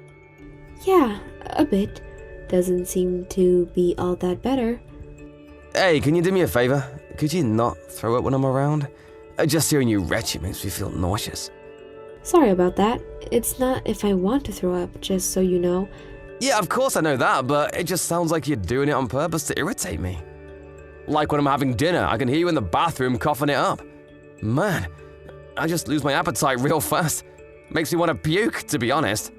Yeah, a bit. Doesn't seem to be all that better. Hey, can you do me a favor? Could you not throw up when I'm around? Just hearing you retch it makes me feel nauseous. Sorry about that. It's not if I want to throw up, just so you know. Yeah, of course I know that, but it just sounds like you're doing it on purpose to irritate me. Like when I'm having dinner, I can hear you in the bathroom coughing it up. Man, I just lose my appetite real fast. Makes me want to puke, to be honest.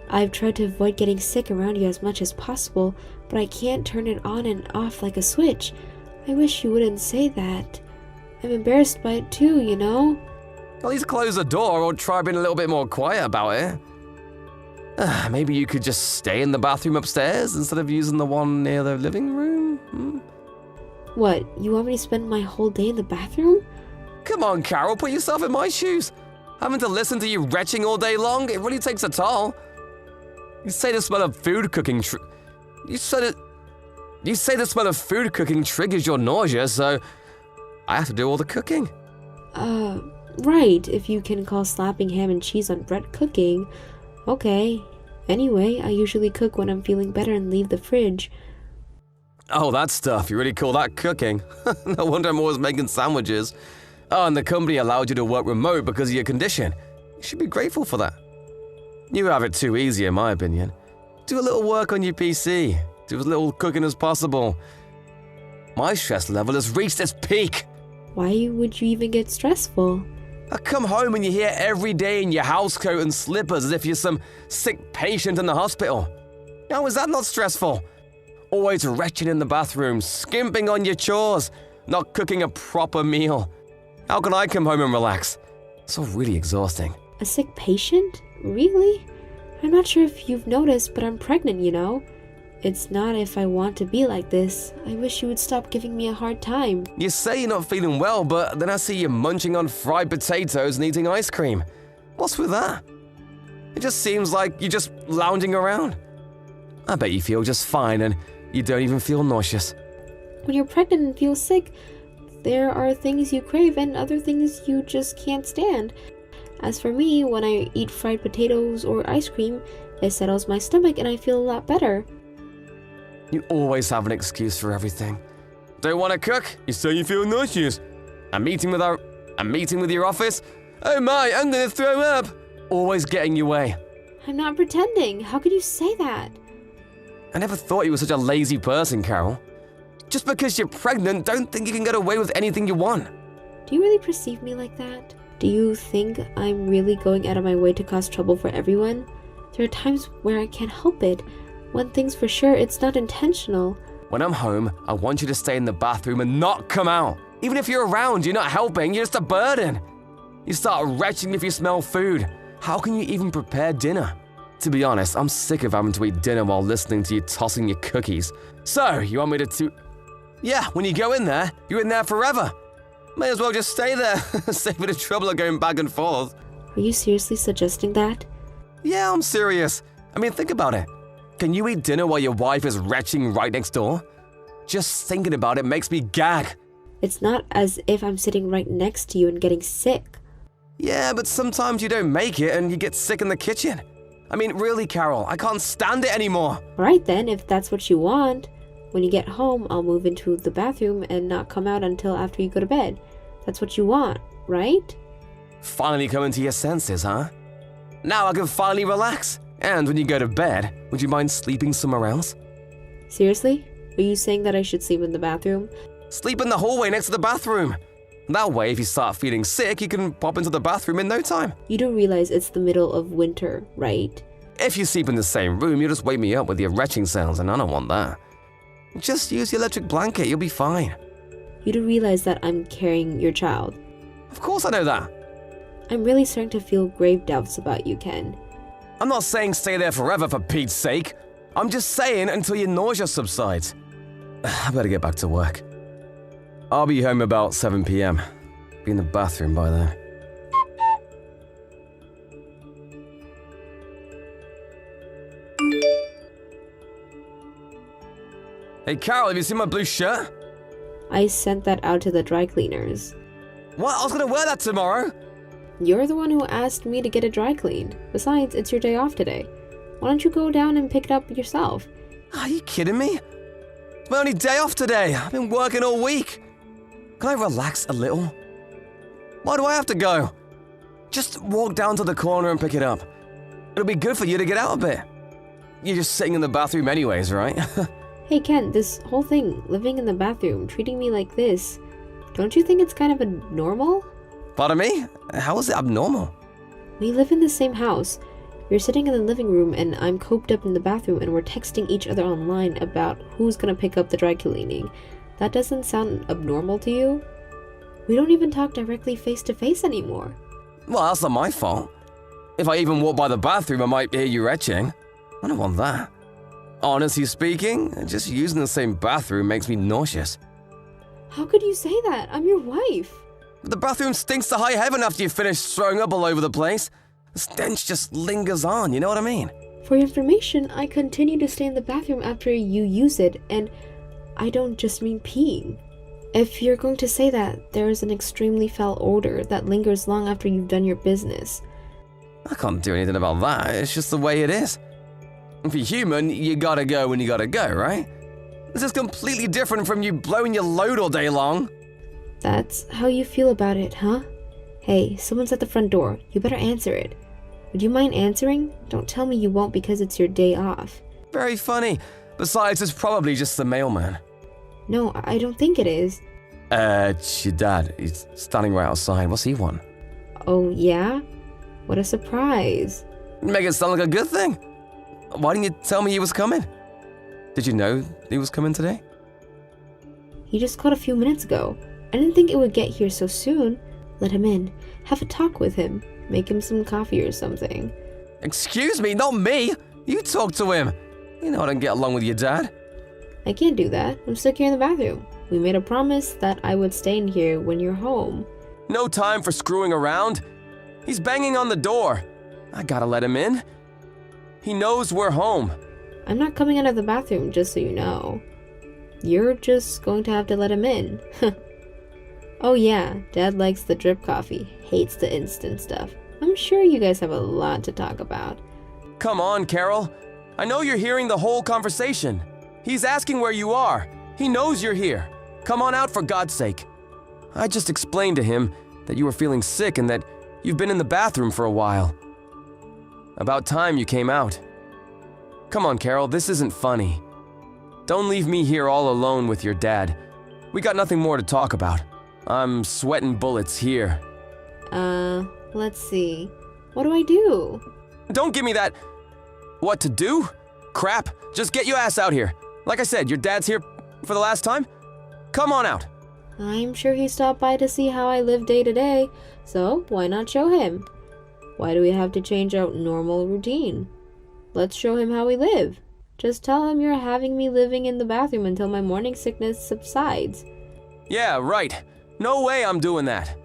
I've tried to avoid getting sick around you as much as possible, but I can't turn it on and off like a switch. I wish you wouldn't say that. I'm embarrassed by it too, you know? At least close the door or try being a little bit more quiet about it. Maybe you could just stay in the bathroom upstairs instead of using the one near the living room? What, you want me to spend my whole day in the bathroom? Come on, Carol, put yourself in my shoes. Having to listen to you retching all day long, it really takes a toll. You say the smell of food cooking You say the smell of food cooking triggers your nausea, so I have to do all the cooking. Right, if you can call slapping ham and cheese on bread cooking. Okay. Anyway, I usually cook when I'm feeling better and leave the fridge. Oh, that stuff. You really call that cooking? No wonder I'm always making sandwiches. Oh, and the company allowed you to work remote because of your condition. You should be grateful for that. You have it too easy, in my opinion. Do a little work on your PC. Do as little cooking as possible. My stress level has reached its peak. Why would you even get stressful? I come home and you're here every day in your housecoat and slippers as if you're some sick patient in the hospital. How is that not stressful? Always retching in the bathroom, skimping on your chores, not cooking a proper meal. How can I come home and relax? It's all really exhausting. A sick patient? Really? I'm not sure if you've noticed, but I'm pregnant, you know? It's not if I want to be like this. I wish you would stop giving me a hard time. You say you're not feeling well, but then I see you munching on fried potatoes and eating ice cream. What's with that? It just seems like you're just lounging around. I bet you feel just fine and you don't even feel nauseous. When you're pregnant and feel sick, there are things you crave and other things you just can't stand. As for me, when I eat fried potatoes or ice cream, it settles my stomach and I feel a lot better. You always have an excuse for everything. Don't want to cook? You say you feel nauseous. A meeting with your office? Oh my, I'm gonna throw up. Always getting your way. I'm not pretending. How could you say that? I never thought you were such a lazy person, Carol. Just because you're pregnant, don't think you can get away with anything you want. Do you really perceive me like that? Do you think I'm really going out of my way to cause trouble for everyone? There are times where I can't help it. One thing's for sure, it's not intentional. When I'm home, I want you to stay in the bathroom and not come out. Even if you're around, you're not helping, you're just a burden. You start retching if you smell food. How can you even prepare dinner? To be honest, I'm sick of having to eat dinner while listening to you tossing your cookies. So, you want me to Yeah, when you go in there, you're in there forever. May as well just stay there, save me the trouble of going back and forth. Are you seriously suggesting that? Yeah, I'm serious. I mean, think about it. Can you eat dinner while your wife is retching right next door? Just thinking about it makes me gag. It's not as if I'm sitting right next to you and getting sick. Yeah, but sometimes you don't make it and you get sick in the kitchen. I mean, really, Carol, I can't stand it anymore. Alright then, if that's what you want. When you get home, I'll move into the bathroom and not come out until after you go to bed. That's what you want, right? Finally coming to your senses, huh? Now I can finally relax. And when you go to bed, would you mind sleeping somewhere else? Seriously? Are you saying that I should sleep in the bathroom? Sleep in the hallway next to the bathroom. That way, if you start feeling sick, you can pop into the bathroom in no time. You do realize it's the middle of winter, right? If you sleep in the same room, you'll just wake me up with your retching sounds, and I don't want that. Just use the electric blanket, you'll be fine. You do realize that I'm carrying your child. Of course I know that. I'm really starting to feel grave doubts about you, Ken. I'm not saying stay there forever for Pete's sake. I'm just saying until your nausea subsides. I better get back to work. I'll be home about 7 p.m. Be in the bathroom by then. Hey Carol, have you seen my blue shirt? I sent that out to the dry cleaners. What? I was gonna wear that tomorrow. You're the one who asked me to get it dry cleaned. Besides, it's your day off today. Why don't you go down and pick it up yourself? Are you kidding me? It's my only day off today. I've been working all week. Can I relax a little? Why do I have to go? Just walk down to the corner and pick it up. It'll be good for you to get out a bit. You're just sitting in the bathroom anyways, right? Hey Ken, this whole thing, living in the bathroom, treating me like this, don't you think it's kind of abnormal? Pardon me? How is it abnormal? We live in the same house. You're sitting in the living room and I'm coped up in the bathroom and we're texting each other online about who's gonna pick up the dry cleaning. That doesn't sound abnormal to you? We don't even talk directly face to face anymore. Well, that's not my fault. If I even walk by the bathroom, I might hear you retching. I don't want that. Honestly speaking, just using the same bathroom makes me nauseous. How could you say that? I'm your wife. The bathroom stinks to high heaven after you finish throwing up all over the place. The stench just lingers on, you know what I mean? For your information, I continue to stay in the bathroom after you use it, and I don't just mean peeing. If you're going to say that, there is an extremely foul odor that lingers long after you've done your business. I can't do anything about that, it's just the way it is. If you're human, you gotta go when you gotta go, right? This is completely different from you blowing your load all day long. That's how you feel about it, huh? Hey, someone's at the front door. You better answer it. Would you mind answering? Don't tell me you won't because it's your day off. Very funny. Besides, it's probably just the mailman. No, I don't think it is. It's your dad. He's standing right outside. What's he want? Oh, yeah? What a surprise. Make it sound like a good thing. Why didn't you tell me he was coming? Did you know he was coming today? He just called a few minutes ago. I didn't think it would get here so soon. Let him in. Have a talk with him. Make him some coffee or something. Excuse me, not me. You talk to him. You know I don't get along with your dad. I can't do that. I'm stuck here in the bathroom. We made a promise that I would stay in here when you're home. No time for screwing around. He's banging on the door. I gotta let him in. He knows we're home. I'm not coming out of the bathroom, just so you know. You're just going to have to let him in. Oh yeah, Dad likes the drip coffee, hates the instant stuff. I'm sure you guys have a lot to talk about. Come on, Carol. I know you're hearing the whole conversation. He's asking where you are. He knows you're here. Come on out for God's sake. I just explained to him that you were feeling sick and that you've been in the bathroom for a while. About time you came out. Come on, Carol, this isn't funny. Don't leave me here all alone with your dad. We got nothing more to talk about. I'm sweating bullets here. Let's see. What do I do? Don't give me that. What to do? Crap, just get your ass out here. Like I said, your dad's here for the last time. Come on out. I'm sure he stopped by to see how I live day to day, so why not show him? Why do we have to change our normal routine? Let's show him how we live. Just tell him you're having me living in the bathroom until my morning sickness subsides. Yeah, right. No way I'm doing that.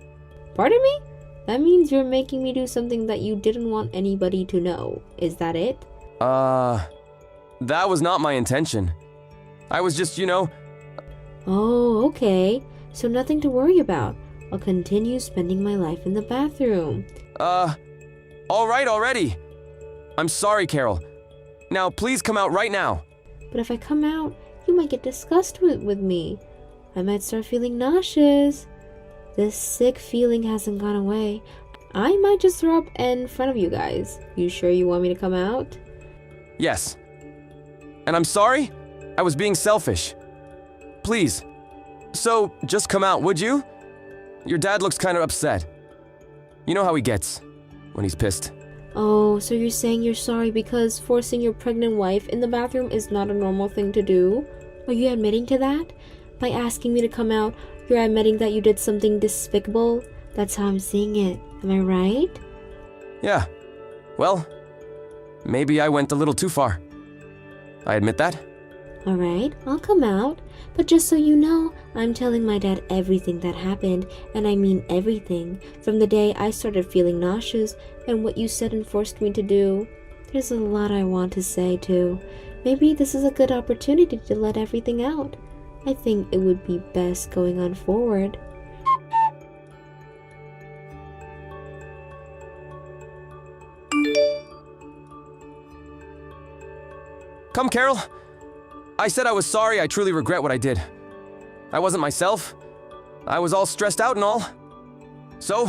Pardon me? That means you're making me do something that you didn't want anybody to know. Is that it? That was not my intention. I was just, Oh, okay. So nothing to worry about. I'll continue spending my life in the bathroom. All right already. I'm sorry, Carol. Now, please come out right now. But if I come out, you might get disgusted with me. I might start feeling nauseous. This sick feeling hasn't gone away. I might just throw up in front of you guys. You sure you want me to come out? Yes. And I'm sorry? I was being selfish. Please. So, just come out, would you? Your dad looks kind of upset. You know how he gets when he's pissed. Oh, so you're saying you're sorry because forcing your pregnant wife in the bathroom is not a normal thing to do? Are you admitting to that? By asking me to come out, you're admitting that you did something despicable? That's how I'm seeing it. Am I right? Yeah. Well, maybe I went a little too far. I admit that. Alright, I'll come out. But just so you know, I'm telling my dad everything that happened, and I mean everything, from the day I started feeling nauseous and what you said and forced me to do. There's a lot I want to say too. Maybe this is a good opportunity to let everything out. I think it would be best going on forward. Come, Carol. I said I was sorry. I truly regret what I did. I wasn't myself. I was all stressed out and all. So,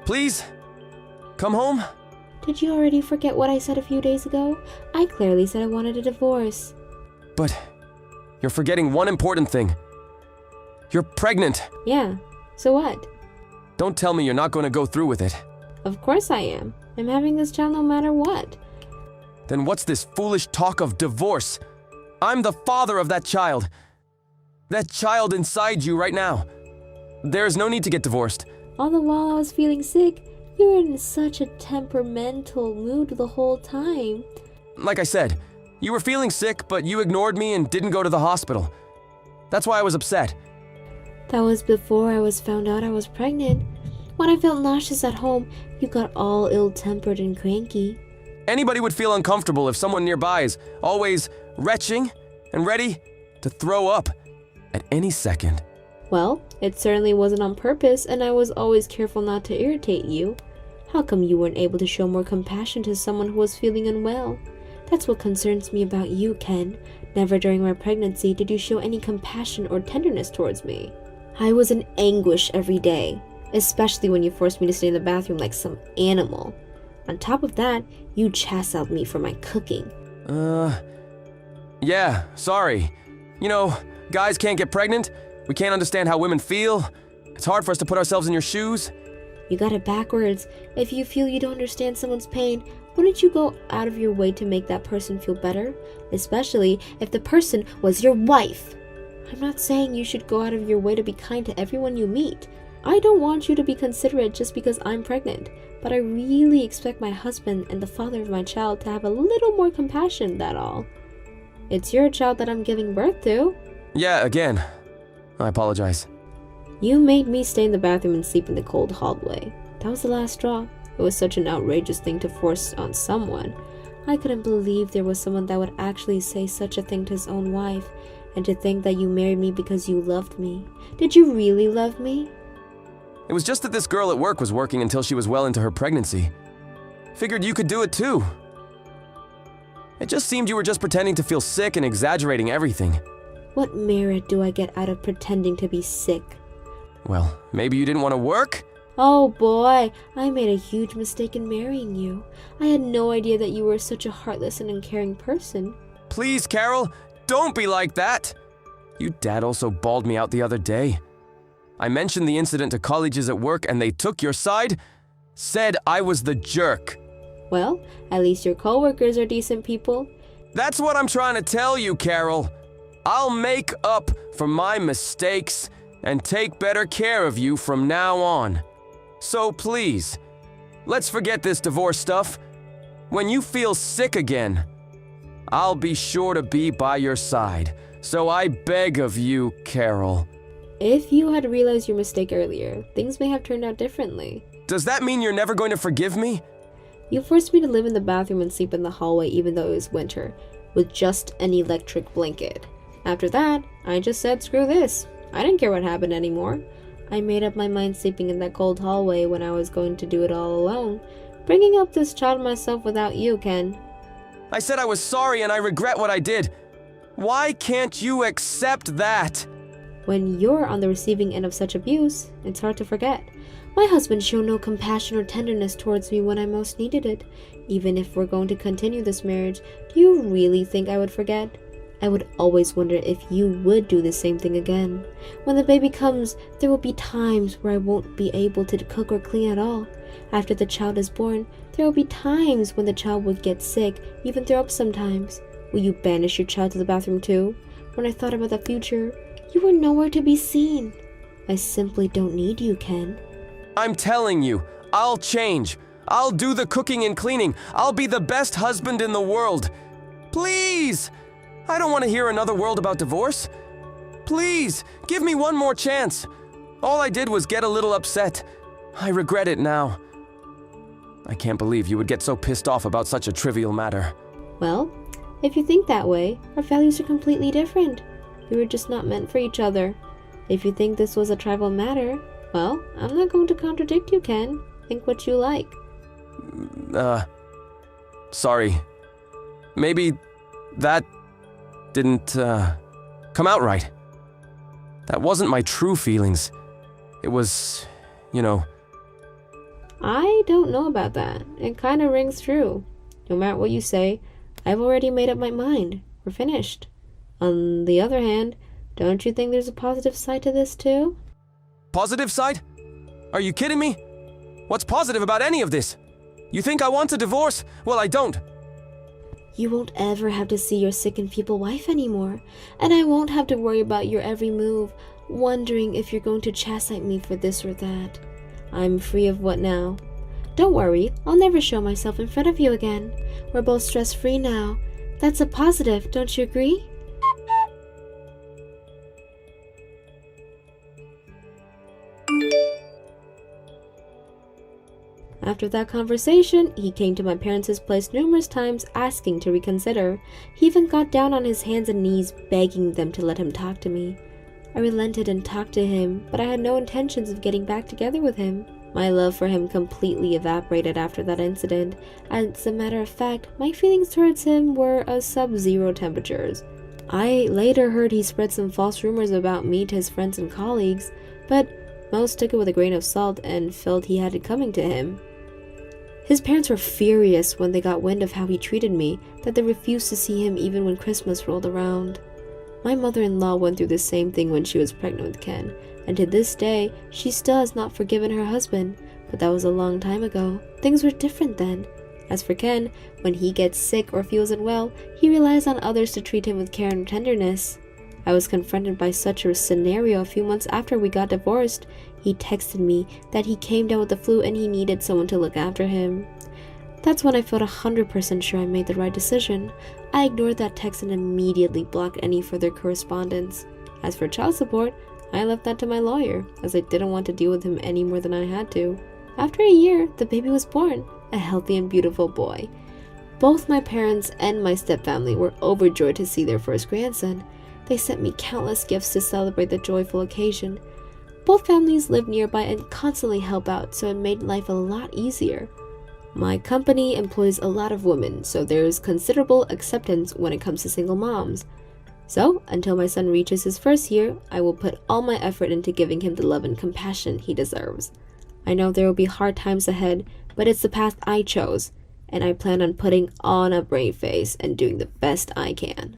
please, come home. Did you already forget what I said a few days ago? I clearly said I wanted a divorce. But you're forgetting one important thing. You're pregnant. Yeah, so what? Don't tell me you're not going to go through with it. Of course I am. I'm having this child no matter what. Then what's this foolish talk of divorce? I'm the father of that child. That child inside you right now. There's no need to get divorced. All the while I was feeling sick, you were in such a temperamental mood the whole time. Like I said, you were feeling sick, but you ignored me and didn't go to the hospital. That's why I was upset. That was before I was found out I was pregnant. When I felt nauseous at home, you got all ill-tempered and cranky. Anybody would feel uncomfortable if someone nearby is always retching and ready to throw up at any second. Well, it certainly wasn't on purpose, and I was always careful not to irritate you. How come you weren't able to show more compassion to someone who was feeling unwell? That's what concerns me about you, Ken. Never during my pregnancy did you show any compassion or tenderness towards me. I was in anguish every day, especially when you forced me to stay in the bathroom like some animal. On top of that, you chastised me for my cooking. Yeah, sorry. You know, guys can't get pregnant. We can't understand how women feel. It's hard for us to put ourselves in your shoes. You got it backwards. If you feel you don't understand someone's pain, wouldn't you go out of your way to make that person feel better? Especially if the person was your wife. I'm not saying you should go out of your way to be kind to everyone you meet. I don't want you to be considerate just because I'm pregnant, but I really expect my husband and the father of my child to have a little more compassion, that's all. It's your child that I'm giving birth to. Yeah, again. I apologize. You made me stay in the bathroom and sleep in the cold hallway. That was the last straw. It was such an outrageous thing to force on someone. I couldn't believe there was someone that would actually say such a thing to his own wife, and to think that you married me because you loved me. Did you really love me? It was just that this girl at work was working until she was well into her pregnancy. Figured you could do it too. It just seemed you were just pretending to feel sick and exaggerating everything. What merit do I get out of pretending to be sick? Well, maybe you didn't want to work? Oh boy, I made a huge mistake in marrying you. I had no idea that you were such a heartless and uncaring person. Please, Carol, don't be like that. Your dad also bawled me out the other day. I mentioned the incident to colleagues at work and they took your side, said I was the jerk. Well, at least your coworkers are decent people. That's what I'm trying to tell you, Carol. I'll make up for my mistakes and take better care of you from now on. So please, let's forget this divorce stuff. When you feel sick again, I'll be sure to be by your side. So I beg of you, Carol. If you had realized your mistake earlier, things may have turned out differently. Does that mean you're never going to forgive me? You forced me to live in the bathroom and sleep in the hallway even though it was winter, with just an electric blanket. After that, I just said screw this. I didn't care what happened anymore. I made up my mind sleeping in that cold hallway when I was going to do it all alone, bringing up this child myself without you, Ken. I said I was sorry and I regret what I did. Why can't you accept that? When you're on the receiving end of such abuse, it's hard to forget. My husband showed no compassion or tenderness towards me when I most needed it. Even if we're going to continue this marriage, do you really think I would forget? I would always wonder if you would do the same thing again. When the baby comes, there will be times where I won't be able to cook or clean at all. After the child is born, there will be times when the child will get sick, even throw up sometimes. Will you banish your child to the bathroom too? When I thought about the future, you were nowhere to be seen. I simply don't need you, Ken. I'm telling you, I'll change. I'll do the cooking and cleaning. I'll be the best husband in the world. Please! I don't want to hear another word about divorce. Please, give me one more chance. All I did was get a little upset. I regret it now. I can't believe you would get so pissed off about such a trivial matter. Well, if you think that way, our values are completely different. We were just not meant for each other. If you think this was a trivial matter, well, I'm not going to contradict you, Ken. Think what you like. Sorry. Maybe that didn't, come out right. That wasn't my true feelings. It was, I don't know about that. It kind of rings true. No matter what you say, I've already made up my mind. We're finished. On the other hand, don't you think there's a positive side to this too? Positive side? Are you kidding me? What's positive about any of this? You think I want a divorce? Well, I don't. You won't ever have to see your sick and feeble wife anymore, and I won't have to worry about your every move, wondering if you're going to chastise me for this or that. I'm free of what now? Don't worry, I'll never show myself in front of you again. We're both stress-free now. That's a positive, don't you agree? After that conversation, he came to my parents' place numerous times asking to reconsider. He even got down on his hands and knees begging them to let him talk to me. I relented and talked to him, but I had no intentions of getting back together with him. My love for him completely evaporated after that incident. As a matter of fact, my feelings towards him were of sub-zero temperatures. I later heard he spread some false rumors about me to his friends and colleagues, but most took it with a grain of salt and felt he had it coming to him. His parents were furious when they got wind of how he treated me, that they refused to see him even when Christmas rolled around. My mother-in-law went through the same thing when she was pregnant with Ken, and to this day, she still has not forgiven her husband, but that was a long time ago. Things were different then. As for Ken, when he gets sick or feels unwell, he relies on others to treat him with care and tenderness. I was confronted by such a scenario a few months after we got divorced. He texted me that he came down with the flu and he needed someone to look after him. That's when I felt 100% sure I made the right decision. I ignored that text and immediately blocked any further correspondence. As for child support, I left that to my lawyer, as I didn't want to deal with him any more than I had to. After a year, the baby was born, a healthy and beautiful boy. Both my parents and my stepfamily were overjoyed to see their first grandson. They sent me countless gifts to celebrate the joyful occasion. Both families live nearby and constantly help out, so it made life a lot easier. My company employs a lot of women, so there's considerable acceptance when it comes to single moms. So, until my son reaches his first year, I will put all my effort into giving him the love and compassion he deserves. I know there will be hard times ahead, but it's the path I chose, and I plan on putting on a brave face and doing the best I can.